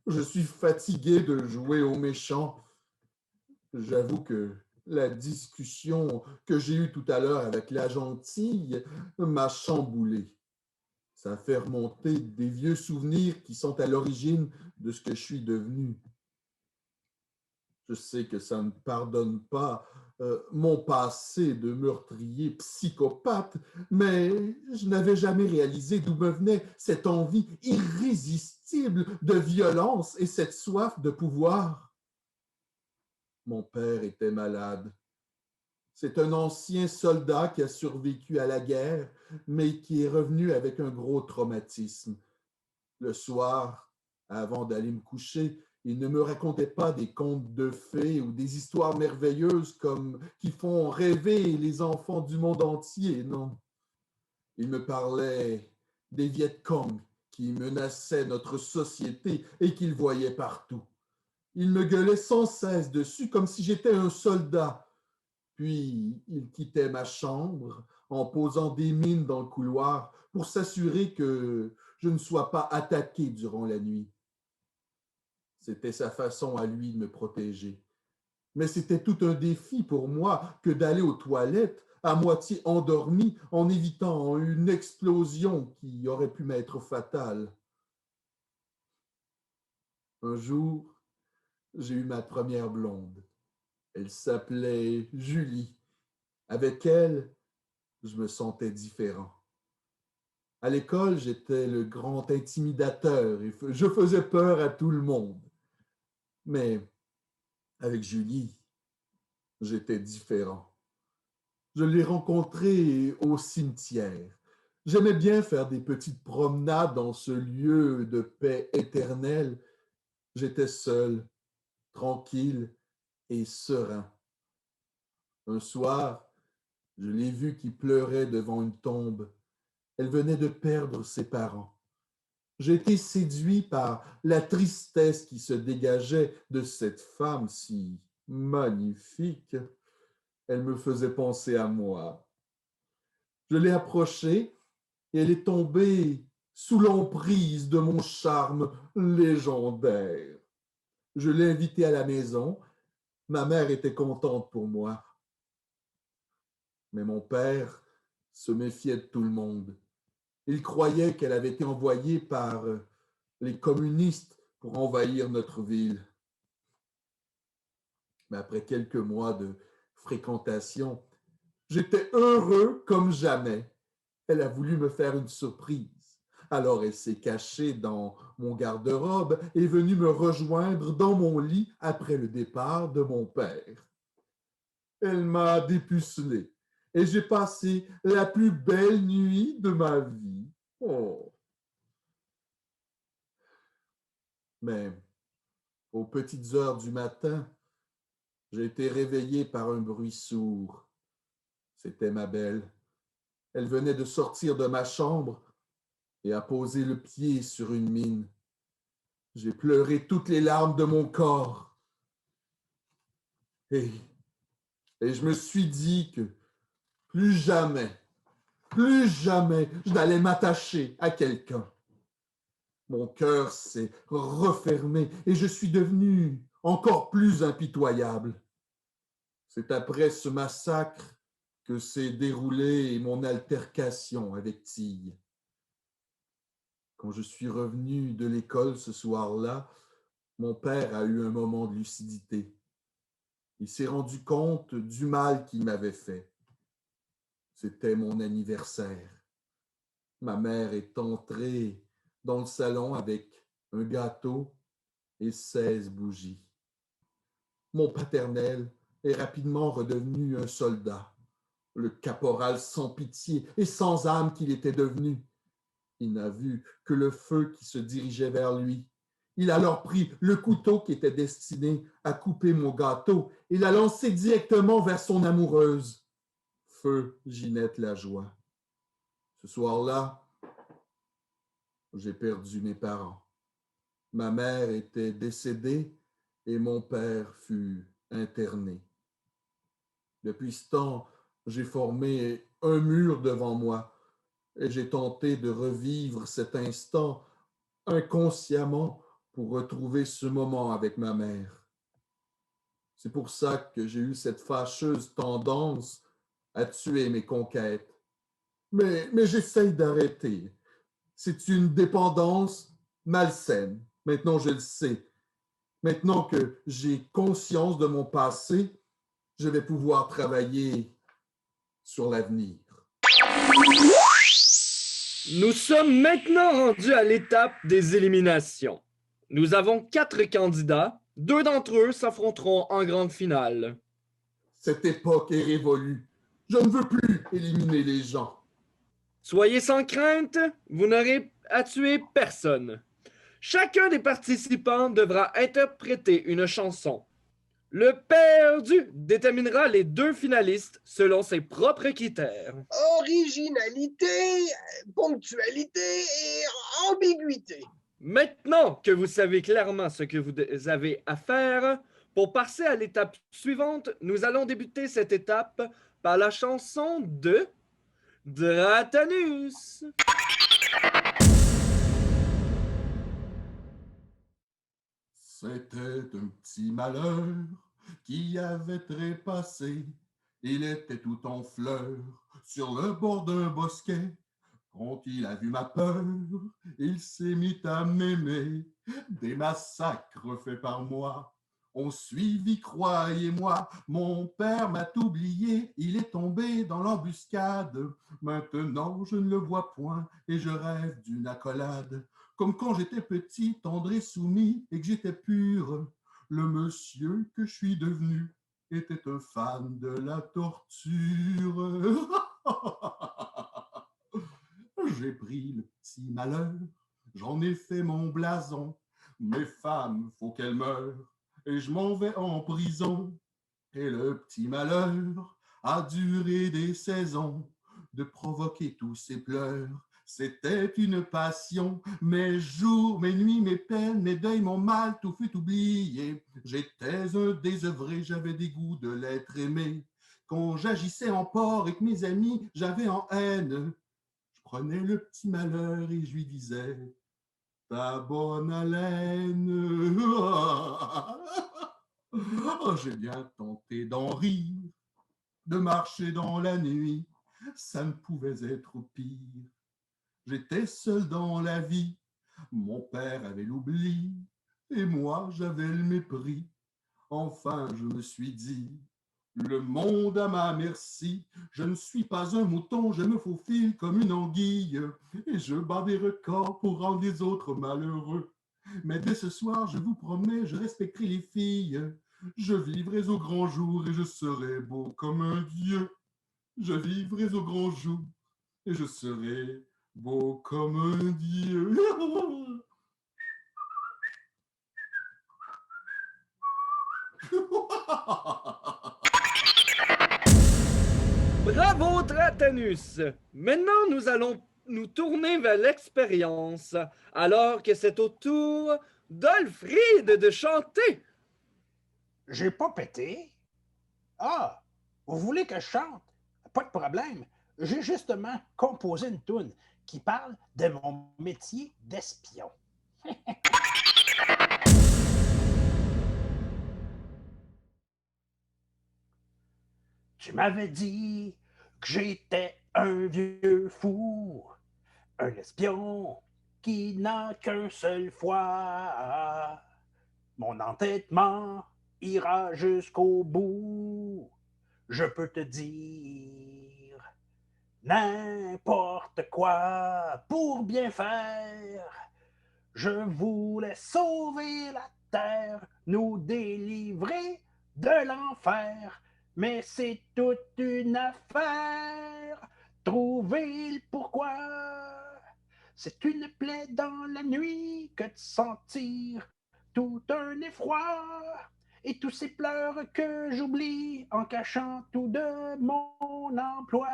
Je suis fatigué de jouer aux méchants. J'avoue que la discussion que j'ai eue tout à l'heure avec la gentille m'a chamboulé. Ça fait remonter des vieux souvenirs qui sont à l'origine de ce que je suis devenu. Je sais que ça ne pardonne pas mon passé de meurtrier psychopathe, mais je n'avais jamais réalisé d'où me venait cette envie irrésistible de violence et cette soif de pouvoir. Mon père était malade. C'est un ancien soldat qui a survécu à la guerre, mais qui est revenu avec un gros traumatisme. Le soir, avant d'aller me coucher, il ne me racontait pas des contes de fées ou des histoires merveilleuses comme qui font rêver les enfants du monde entier, non. Il me parlait des Viet Cong qui menaçaient notre société et qu'il voyait partout. Il me gueulait sans cesse dessus comme si j'étais un soldat. Puis il quittait ma chambre en posant des mines dans le couloir pour s'assurer que je ne sois pas attaqué durant la nuit. C'était sa façon à lui de me protéger. Mais c'était tout un défi pour moi que d'aller aux toilettes à moitié endormi en évitant une explosion qui aurait pu m'être fatale. Un jour, j'ai eu ma première blonde. Elle s'appelait Julie. Avec elle, je me sentais différent. À l'école, j'étais le grand intimidateur et je faisais peur à tout le monde. Mais avec Julie, j'étais différent. Je l'ai rencontrée au cimetière. J'aimais bien faire des petites promenades dans ce lieu de paix éternelle. J'étais seul, tranquille et serein. Un soir, je l'ai vue qui pleurait devant une tombe. Elle venait de perdre ses parents. J'ai été séduit par la tristesse qui se dégageait de cette femme si magnifique. Elle me faisait penser à moi. Je l'ai approchée et elle est tombée sous l'emprise de mon charme légendaire. Je l'ai invitée à la maison. Ma mère était contente pour moi. Mais mon père se méfiait de tout le monde. Il croyait qu'elle avait été envoyée par les communistes pour envahir notre ville. Mais après quelques mois de fréquentation, j'étais heureux comme jamais. Elle a voulu me faire une surprise. Alors elle s'est cachée dans mon garde-robe et est venue me rejoindre dans mon lit après le départ de mon père. Elle m'a dépucelé et j'ai passé la plus belle nuit de ma vie. Oh. Mais aux petites heures du matin, j'ai été réveillé par un bruit sourd. C'était ma belle. Elle venait de sortir de ma chambre et a posé le pied sur une mine. J'ai pleuré toutes les larmes de mon corps. Et je me suis dit que plus jamais, je n'allais m'attacher à quelqu'un. Mon cœur s'est refermé et je suis devenu encore plus impitoyable. C'est après ce massacre que s'est déroulée mon altercation avec Tille. Quand je suis revenu de l'école ce soir-là, mon père a eu un moment de lucidité. Il s'est rendu compte du mal qu'il m'avait fait. C'était mon anniversaire. Ma mère est entrée dans le salon avec un gâteau et 16 bougies. Mon paternel est rapidement redevenu un soldat, le caporal sans pitié et sans âme qu'il était devenu. Il n'a vu que le feu qui se dirigeait vers lui. Il a alors pris le couteau qui était destiné à couper mon gâteau et l'a lancé directement vers son amoureuse. Feu Ginette Lajoie. Ce soir-là, j'ai perdu mes parents. Ma mère était décédée et mon père fut interné. Depuis ce temps, j'ai formé un mur devant moi et j'ai tenté de revivre cet instant inconsciemment pour retrouver ce moment avec ma mère. C'est pour ça que j'ai eu cette fâcheuse tendance à tuer mes conquêtes. Mais j'essaye d'arrêter. C'est une dépendance malsaine. Maintenant, je le sais. Maintenant que j'ai conscience de mon passé, je vais pouvoir travailler sur l'avenir. Nous sommes maintenant rendus à l'étape des éliminations. Nous avons 4 candidats. 2 d'entre eux s'affronteront en grande finale. Cette époque est révolue. Je ne veux plus éliminer les gens. Soyez sans crainte, vous n'aurez à tuer personne. Chacun des participants devra interpréter une chanson. Le perdu déterminera les 2 finalistes selon ses propres critères. Originalité, ponctualité et ambiguïté. Maintenant que vous savez clairement ce que vous avez à faire, pour passer à l'étape suivante, nous allons débuter cette étape par la chanson de Dratanus. C'était un petit malheur qui avait trépassé. Il était tout en fleurs sur le bord d'un bosquet. Quand il a vu ma peur, il s'est mis à m'aimer. Des massacres faits par moi ont suivi, croyez-moi. Mon père m'a oublié, il est tombé dans l'embuscade. Maintenant, je ne le vois point et je rêve d'une accolade. Comme quand j'étais petit, tendre et soumis et que j'étais pur. Le monsieur que je suis devenu était un fan de la torture. J'ai pris le petit malheur, j'en ai fait mon blason. Mes femmes, faut qu'elles meurent, et je m'en vais en prison. Et le petit malheur a duré des saisons, de provoquer tous ces pleurs. C'était une passion, mes jours, mes nuits, mes peines, mes deuils, mon mal, tout fut oublié. J'étais un désœuvré, j'avais des goûts de l'être aimé. Quand j'agissais en porc avec mes amis, j'avais en haine. Je prenais le petit malheur et je lui disais « Ta bonne haleine ». Oh, j'ai bien tenté d'en rire, de marcher dans la nuit, ça ne pouvait être pire. J'étais seul dans la vie, mon père avait l'oubli, et moi j'avais le mépris. Enfin, je me suis dit, le monde à ma merci, je ne suis pas un mouton, je me faufile comme une anguille, et je bats des records pour rendre les autres malheureux. Mais dès ce soir, je vous promets, je respecterai les filles, je vivrai au grand jour et je serai beau comme un dieu. Je vivrai au grand jour et je serai beau comme un dieu. Bravo, Tratanus! Maintenant, nous allons nous tourner vers l'expérience, alors que c'est au tour d'Olfrid de chanter. J'ai pas pété. Ah, vous voulez que je chante? Pas de problème. J'ai justement composé une toune qui parle de mon métier d'espion. Tu m'avais dit que j'étais un vieux fou, un espion qui n'a qu'un seul foi. Mon entêtement ira jusqu'au bout. Je peux te dire n'importe quoi pour bien faire. Je voulais sauver la terre, nous délivrer de l'enfer. Mais c'est toute une affaire, trouver le pourquoi. C'est une plaie dans la nuit que de sentir tout un effroi. Et tous ces pleurs que j'oublie en cachant tout de mon emploi.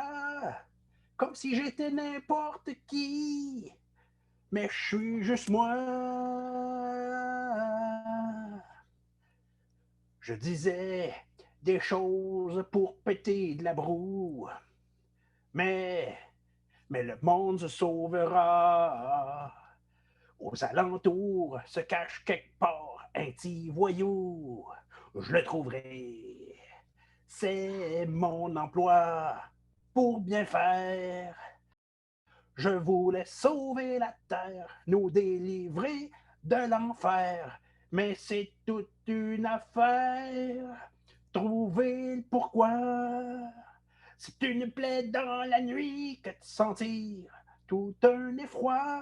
Comme si j'étais n'importe qui, mais je suis juste moi. Je disais des choses pour péter de la broue, mais le monde se sauvera. Aux alentours se cache quelque part un petit voyou. Je le trouverai. C'est mon emploi pour bien faire. Je voulais sauver la terre, nous délivrer de l'enfer. Mais c'est toute une affaire, trouver le pourquoi. C'est une plaie dans la nuit que de sentir tout un effroi.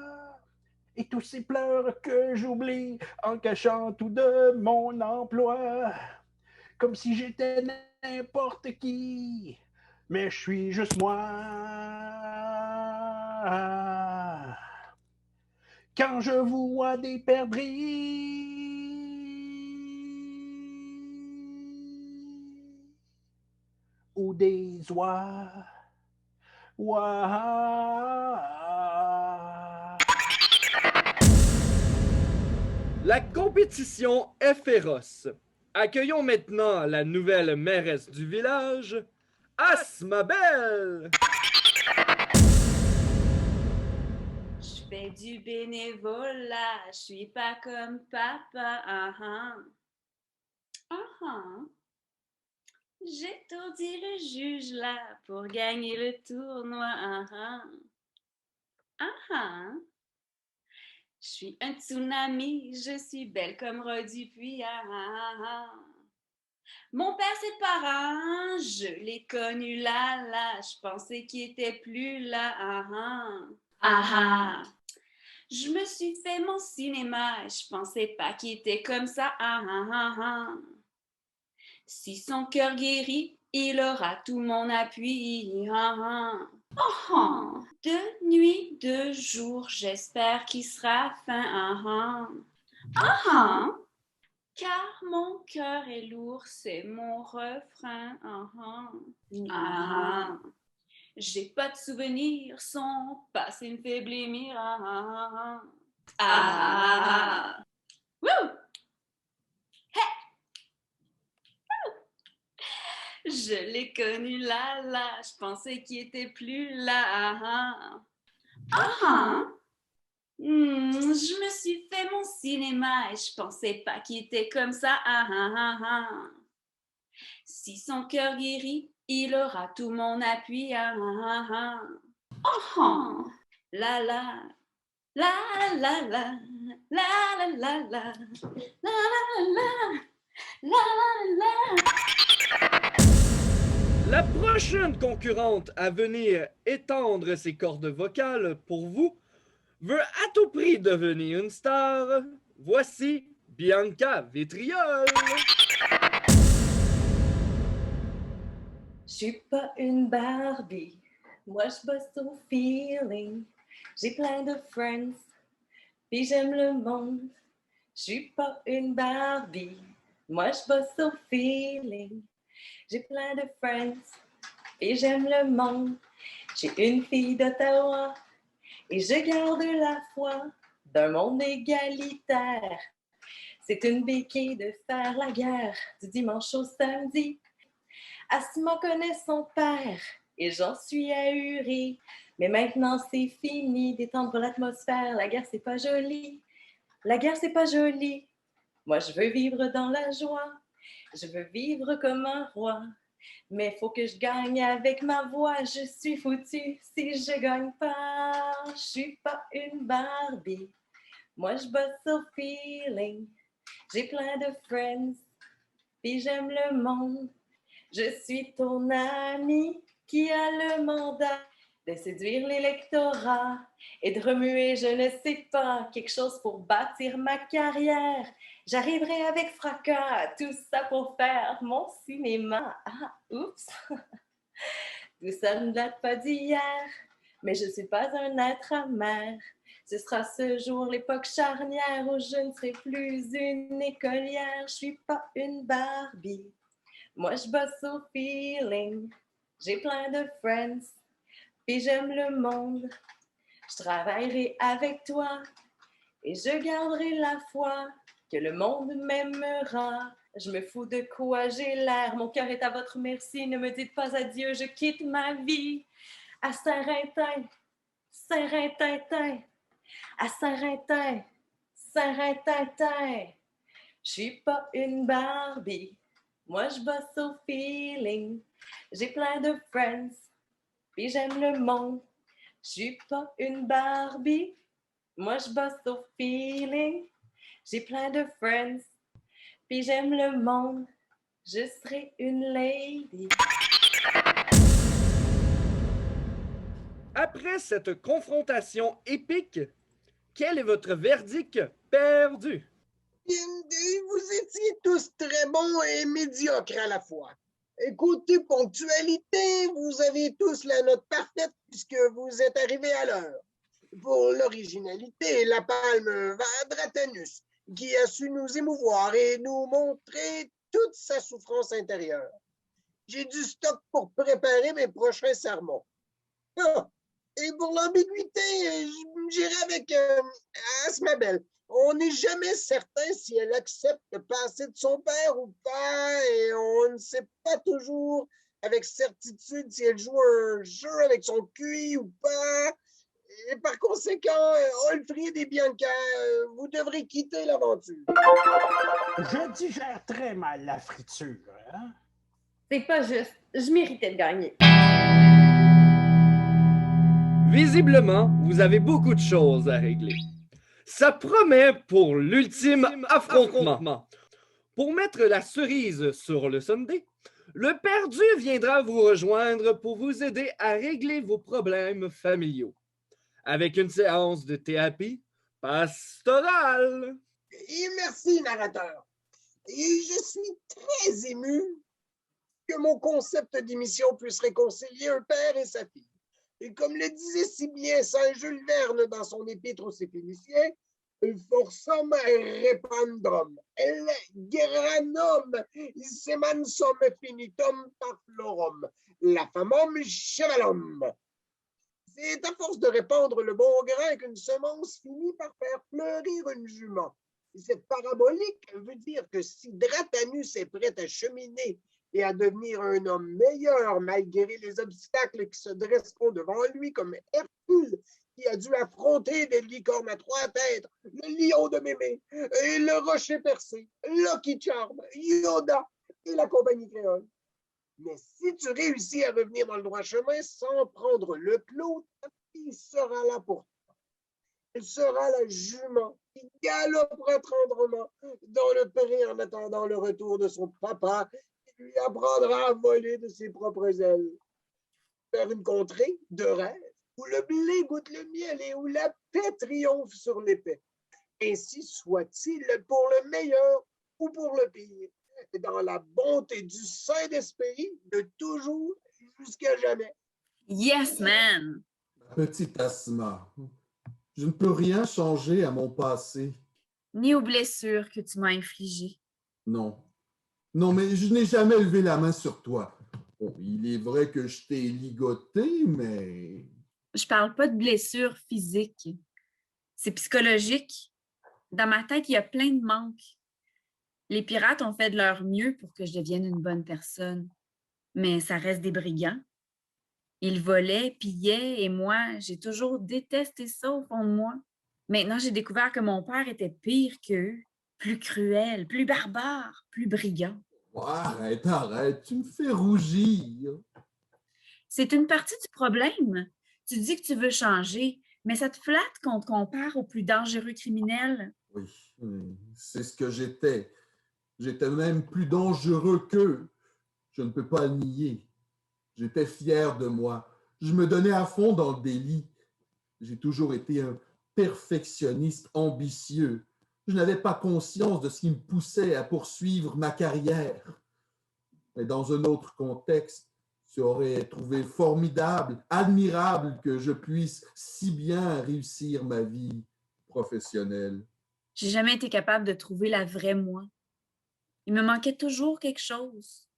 Et tous ces pleurs que j'oublie en cachant tout de mon emploi. Comme si j'étais n'importe qui, mais je suis juste moi. Quand je vois des perdrix ou des oies, La compétition est féroce. Accueillons maintenant la nouvelle mairesse du village, Asmabel. Je fais du bénévolat, je suis pas comme papa. J'ai tourdi le juge là pour gagner le tournoi. Je suis un tsunami, je suis belle comme Roy Dupuis. Mon père, c'est parent, je l'ai connu là. Je pensais qu'il était plus là. Je me suis fait mon cinéma, je pensais pas qu'il était comme ça. Si son cœur guérit, il aura tout mon appui. De nuit, de jour, j'espère qu'il sera fin. Car mon cœur est lourd, c'est mon refrain. J'ai pas de souvenirs, son passé me fait blêmir. Wouh! Hey! Je l'ai connu là, je pensais qu'il était plus là. Je me suis fait mon cinéma et je pensais pas qu'il était comme ça. Si son cœur guérit, il aura tout mon appui. La la la la la la la la la la la la. La la. La prochaine concurrente à venir étendre ses cordes vocales pour vous veut à tout prix devenir une star. Voici Bianca Vitriol. Je suis pas une Barbie, moi je bosse au feeling. J'ai plein de friends, puis j'aime le monde. Je suis pas une Barbie, moi je bosse au feeling. J'ai plein de friends, puis j'aime le monde. J'ai une fille d'Ottawa, et je garde la foi d'un monde égalitaire. C'est une béquille de faire la guerre du dimanche au samedi. Asma connaît son père et j'en suis ahurie. Mais maintenant c'est fini d'étendre l'atmosphère. La guerre c'est pas joli. La guerre c'est pas joli. Moi je veux vivre dans la joie. Je veux vivre comme un roi. Mais faut que je gagne avec ma voix. Je suis foutue si je gagne pas. Je suis pas une Barbie. Moi je bosse au feeling. J'ai plein de friends. Puis j'aime le monde. Je suis ton ami qui a le mandat de séduire l'électorat et de remuer, je ne sais pas, quelque chose pour bâtir ma carrière. J'arriverai avec fracas, tout ça pour faire mon cinéma. Ah, oups! Tout ça ne date pas d'hier, mais je ne suis pas un être amer. Ce sera ce jour, l'époque charnière, où je ne serai plus une écolière. Je suis pas une Barbie. Moi, je bosse au feeling. J'ai plein de friends. Puis j'aime le monde. Je travaillerai avec toi. Et je garderai la foi que le monde m'aimera. Je me fous de quoi j'ai l'air. Mon cœur est à votre merci. Ne me dites pas adieu. Je quitte ma vie. À Saint-Rintin. Saint-Rintin. À Saint-Rintin. Saint-Rintin. Je suis pas une Barbie. Moi, je bosse au feeling. J'ai plein de friends. Puis j'aime le monde. Je suis pas une Barbie. Moi, je bosse au feeling. J'ai plein de friends. Puis j'aime le monde. Je serai une lady. Après cette confrontation épique, quel est votre verdict perdu? Vous étiez tous très bons et médiocres à la fois. Côté ponctualité, vous avez tous la note parfaite puisque vous êtes arrivés à l'heure. Pour l'originalité, la palme va à Dratanus, qui a su nous émouvoir et nous montrer toute sa souffrance intérieure. J'ai du stock pour préparer mes prochains sermons. Ah, et pour l'ambiguïté, j'irai avec Asmabel. On n'est jamais certain si elle accepte de passer de son père ou pas, et on ne sait pas toujours avec certitude si elle joue un jeu avec son QI ou pas. Et par conséquent, Olfried et Bianca, vous devrez quitter l'aventure. Je digère très mal la friture. Hein? C'est pas juste. Je méritais de gagner. Visiblement, vous avez beaucoup de choses à régler. Ça promet pour l'ultime affrontement. Pour mettre la cerise sur le sundae, le perdu viendra vous rejoindre pour vous aider à régler vos problèmes familiaux. Avec une séance de thérapie pastorale. Et merci, narrateur. Et je suis très ému que mon concept d'émission puisse réconcilier un père et sa fille. Et comme le disait si bien Saint Jules Verne dans son épître aux Sépéliciens, forçam repandum, el granum, semansum finitum par florum, la famum chevalum. C'est à force de répandre le bon grain qu'une semence finit par faire fleurir une jument. Cette parabolique veut dire que si Dratanus est prêt à cheminer et à devenir un homme meilleur malgré les obstacles qui se dresseront devant lui, comme Hercule, qui a dû affronter des licornes à 3 têtes, le lion de Mémé, et le rocher percé, Lucky Charm, Yoda et la compagnie créole. Mais si tu réussis à revenir dans le droit chemin sans prendre le clou, ta fille sera là pour toi. Elle sera la jument qui galopera tendrement dans le pré en attendant le retour de son papa qui lui apprendra à voler de ses propres ailes. Vers une contrée de rêve où le blé goûte le miel et où la paix triomphe sur l'épais. Ainsi soit-il pour le meilleur ou pour le pire, dans la bonté du Saint-Esprit de toujours jusqu'à jamais. Yes, man! Petite Asma, je ne peux rien changer à mon passé. Ni aux blessures que tu m'as infligées. Non. Non, mais je n'ai jamais levé la main sur toi. Bon, il est vrai que je t'ai ligoté, mais... Je parle pas de blessures physiques. C'est psychologique. Dans ma tête, il y a plein de manques. Les pirates ont fait de leur mieux pour que je devienne une bonne personne. Mais ça reste des brigands. Ils volaient, pillaient, et moi, j'ai toujours détesté ça au fond de moi. Maintenant, j'ai découvert que mon père était pire qu'eux, plus cruel, plus barbare, plus brigand. Oh, arrête, arrête, tu me fais rougir. C'est une partie du problème. Tu dis que tu veux changer, mais ça te flatte qu'on te compare aux plus dangereux criminels. Oui, c'est ce que j'étais. J'étais même plus dangereux qu'eux. Je ne peux pas le nier. J'étais fier de moi. Je me donnais à fond dans le délit. J'ai toujours été un perfectionniste ambitieux. Je n'avais pas conscience de ce qui me poussait à poursuivre ma carrière. Mais dans un autre contexte, tu aurais trouvé formidable, admirable que je puisse si bien réussir ma vie professionnelle. J'ai jamais été capable de trouver la vraie moi. Il me manquait toujours quelque chose.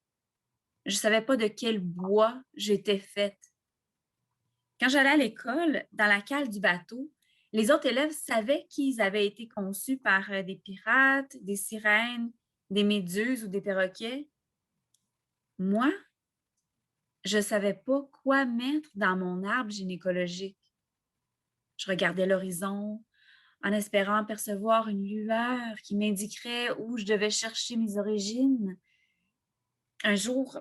Je ne savais pas de quel bois j'étais faite. Quand j'allais à l'école, dans la cale du bateau, les autres élèves savaient qu'ils avaient été conçus par des pirates, des sirènes, des méduses ou des perroquets. Moi, je ne savais pas quoi mettre dans mon arbre gynécologique. Je regardais l'horizon en espérant percevoir une lueur qui m'indiquerait où je devais chercher mes origines. Un jour,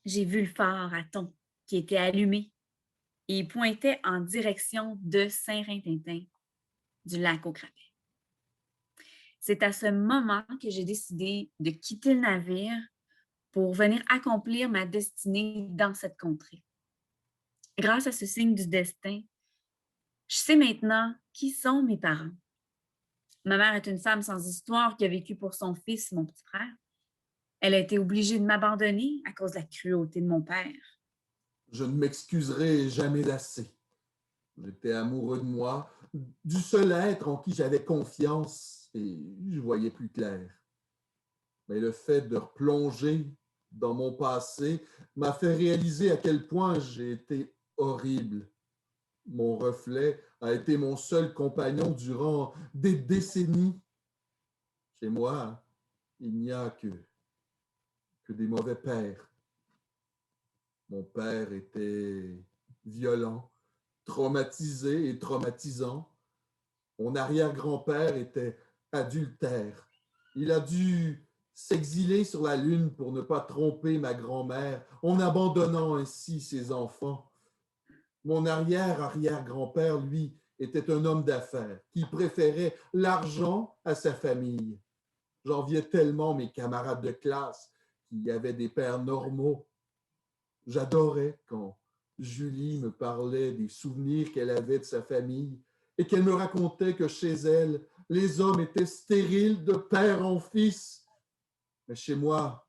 j'ai vu le phare à thon qui était allumé et il pointait en direction de Saint-Rintintin, du lac aux crapets. C'est à ce moment que j'ai décidé de quitter le navire pour venir accomplir ma destinée dans cette contrée. Grâce à ce signe du destin, je sais maintenant qui sont mes parents. Ma mère est une femme sans histoire qui a vécu pour son fils, mon petit frère. Elle a été obligée de m'abandonner à cause de la cruauté de mon père. Je ne m'excuserai jamais d'assez. J'étais amoureux de moi, du seul être en qui j'avais confiance et je voyais plus clair. Mais le fait de replonger dans mon passé m'a fait réaliser à quel point j'ai été horrible. Mon reflet a été mon seul compagnon durant des décennies. Chez moi, il n'y a que des mauvais pères. Mon père était violent, traumatisé et traumatisant. Mon arrière-grand-père était adultère. Il a dû s'exiler sur la Lune pour ne pas tromper ma grand-mère, en abandonnant ainsi ses enfants. Mon arrière-arrière-grand-père, lui, était un homme d'affaires qui préférait l'argent à sa famille. J'enviais tellement mes camarades de classe qui avaient des pères normaux. J'adorais quand Julie me parlait des souvenirs qu'elle avait de sa famille et qu'elle me racontait que chez elle, les hommes étaient stériles de père en fils. Mais chez moi,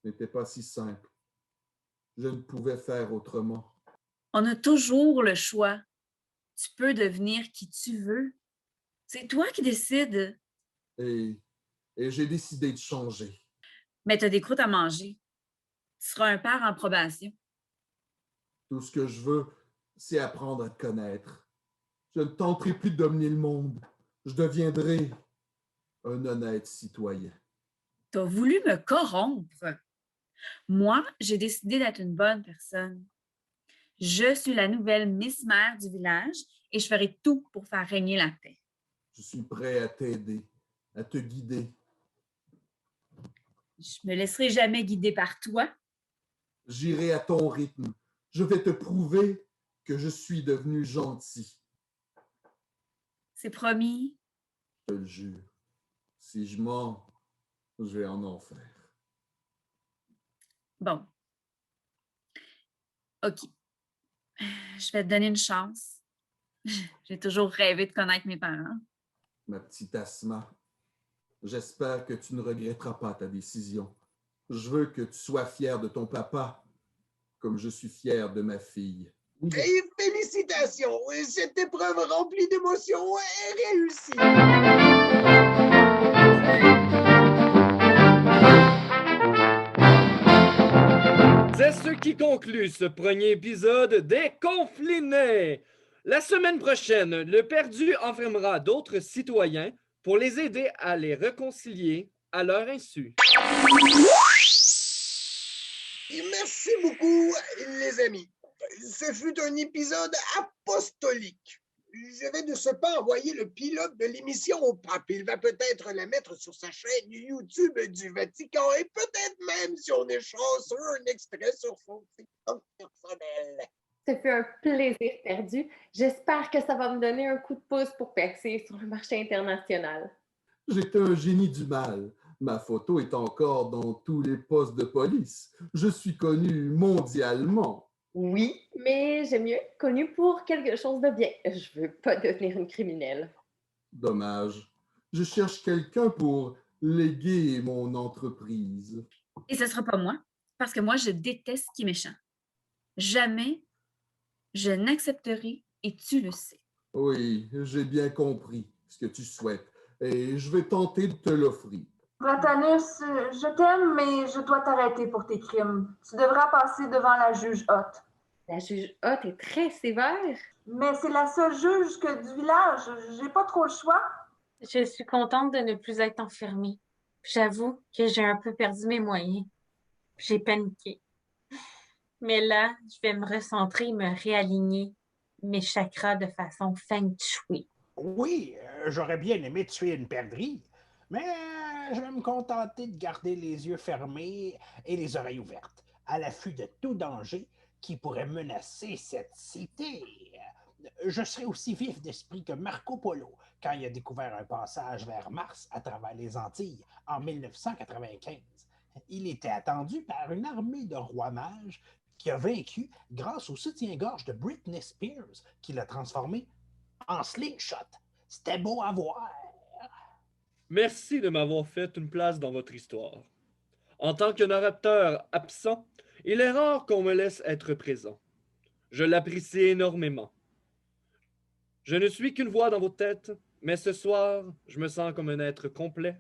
ce n'était pas si simple. Je ne pouvais faire autrement. On a toujours le choix. Tu peux devenir qui tu veux. C'est toi qui décides. Et j'ai décidé de changer. Mais tu as des croûtes à manger. Tu seras un père en probation. Tout ce que je veux, c'est apprendre à te connaître. Je ne tenterai plus de dominer le monde. Je deviendrai un honnête citoyen. Tu as voulu me corrompre. Moi, j'ai décidé d'être une bonne personne. Je suis la nouvelle Miss Mère du village et je ferai tout pour faire régner la paix. Je suis prêt à t'aider, à te guider. Je me laisserai jamais guider par toi. J'irai à ton rythme. Je vais te prouver que je suis devenu gentil. C'est promis. Je le jure. Si je mens, je vais en enfer. Bon. OK. Je vais te donner une chance. J'ai toujours rêvé de connaître mes parents. Ma petite Asma, j'espère que tu ne regretteras pas ta décision. Je veux que tu sois fière de ton papa, comme je suis fier de ma fille. Et félicitations! Cette épreuve remplie d'émotions est réussie! C'est ce qui conclut ce premier épisode des Conflinés. La semaine prochaine, le perdu enfermera d'autres citoyens pour les aider à les réconcilier à leur insu. Merci beaucoup, les amis. Ce fut un épisode apostolique. Je vais de ce pas envoyer le pilote de l'émission au pape. Il va peut-être la mettre sur sa chaîne YouTube du Vatican et peut-être même, si on est chanceux, un extrait sur son TikTok personnel. Ce fut un plaisir perdu. J'espère que ça va me donner un coup de pouce pour percer sur le marché international. J'étais un génie du mal. Ma photo est encore dans tous les postes de police. Je suis connu mondialement. Oui, mais j'aime mieux être connue pour quelque chose de bien. Je veux pas devenir une criminelle. Dommage. Je cherche quelqu'un pour léguer mon entreprise. Et ce sera pas moi, parce que moi, je déteste qui est méchant. Jamais je n'accepterai, et tu le sais. Oui, j'ai bien compris ce que tu souhaites et je vais tenter de te l'offrir. Bratanus, je t'aime, mais je dois t'arrêter pour tes crimes. Tu devras passer devant la juge Hoth. La juge Hoth est très sévère. Mais c'est la seule juge du village. J'ai pas trop le choix. Je suis contente de ne plus être enfermée. J'avoue que j'ai un peu perdu mes moyens. J'ai paniqué. Mais là, je vais me recentrer et me réaligner mes chakras de façon feng shui. Oui, j'aurais bien aimé tuer une perdrix, mais je vais me contenter de garder les yeux fermés et les oreilles ouvertes, à l'affût de tout danger qui pourrait menacer cette cité. Je serai aussi vif d'esprit que Marco Polo quand il a découvert un passage vers Mars à travers les Antilles en 1995. Il était attendu par une armée de rois mages qui a vaincu grâce au soutien-gorge de Britney Spears qui l'a transformé en slingshot. C'était beau à voir. Merci de m'avoir fait une place dans votre histoire. En tant que narrateur absent, il est rare qu'on me laisse être présent. Je l'apprécie énormément. Je ne suis qu'une voix dans vos têtes, mais ce soir, je me sens comme un être complet,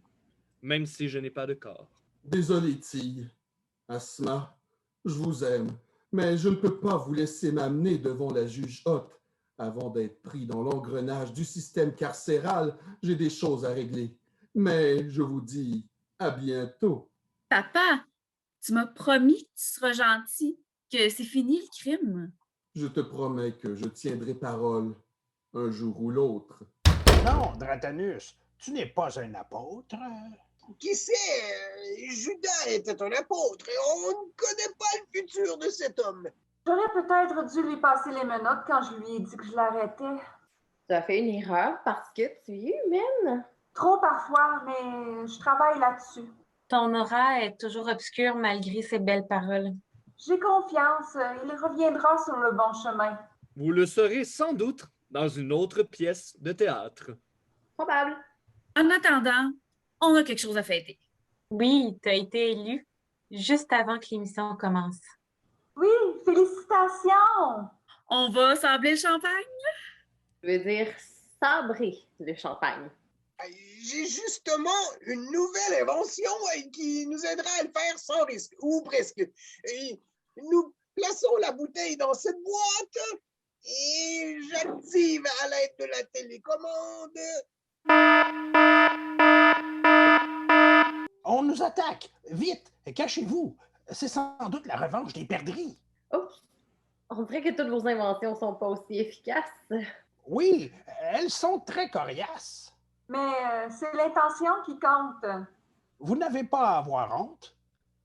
même si je n'ai pas de corps. Désolé, Tille. Asma, je vous aime, mais je ne peux pas vous laisser m'amener devant la juge Hoth. Avant d'être pris dans l'engrenage du système carcéral, j'ai des choses à régler. Mais je vous dis à bientôt. Papa, tu m'as promis que tu seras gentil, que c'est fini le crime. Je te promets que je tiendrai parole un jour ou l'autre. Non, Dratanus, tu n'es pas un apôtre. Qui sait, Judas était un apôtre et on ne connaît pas le futur de cet homme. J'aurais peut-être dû lui passer les menottes quand je lui ai dit que je l'arrêtais. Tu as fait une erreur parce que tu es humaine. Trop parfois, mais je travaille là-dessus. Ton aura est toujours obscure malgré ses belles paroles. J'ai confiance, il reviendra sur le bon chemin. Vous le saurez sans doute dans une autre pièce de théâtre. Probable. En attendant, on a quelque chose à fêter. Oui, tu as été élu juste avant que l'émission commence. Oui, félicitations! On va sabler le champagne? Je veux dire sabrer le champagne. J'ai justement une nouvelle invention qui nous aidera à le faire sans risque, ou presque. Et nous plaçons la bouteille dans cette boîte et j'active à l'aide de la télécommande. On nous attaque! Vite! Cachez-vous! C'est sans doute la revanche des perdrix. Oups! On dirait que toutes vos inventions sont pas aussi efficaces. Oui, elles sont très coriaces. Mais c'est l'intention qui compte. Vous n'avez pas à avoir honte.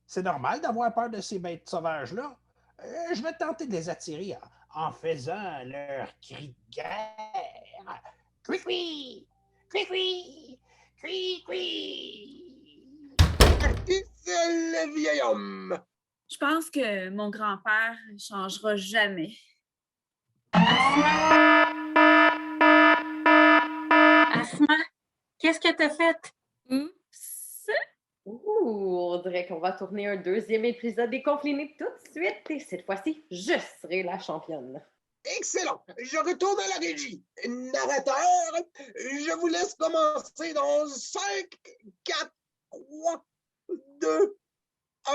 C'est normal d'avoir peur de ces bêtes sauvages-là. Je vais tenter de les attirer en faisant leur cri de guerre. Cui-cui! Cui-cui! Cui-cui! Qui c'est le vieil homme? Je pense que mon grand-père ne changera jamais. Asma, qu'est-ce que t'as fait? Oups! On dirait qu'on va tourner un deuxième épisode des Conflinés tout de suite. Et cette fois-ci, je serai la championne. Excellent. Je retourne à la régie. Narrateur, je vous laisse commencer dans 5, 4, 3, 2, 1.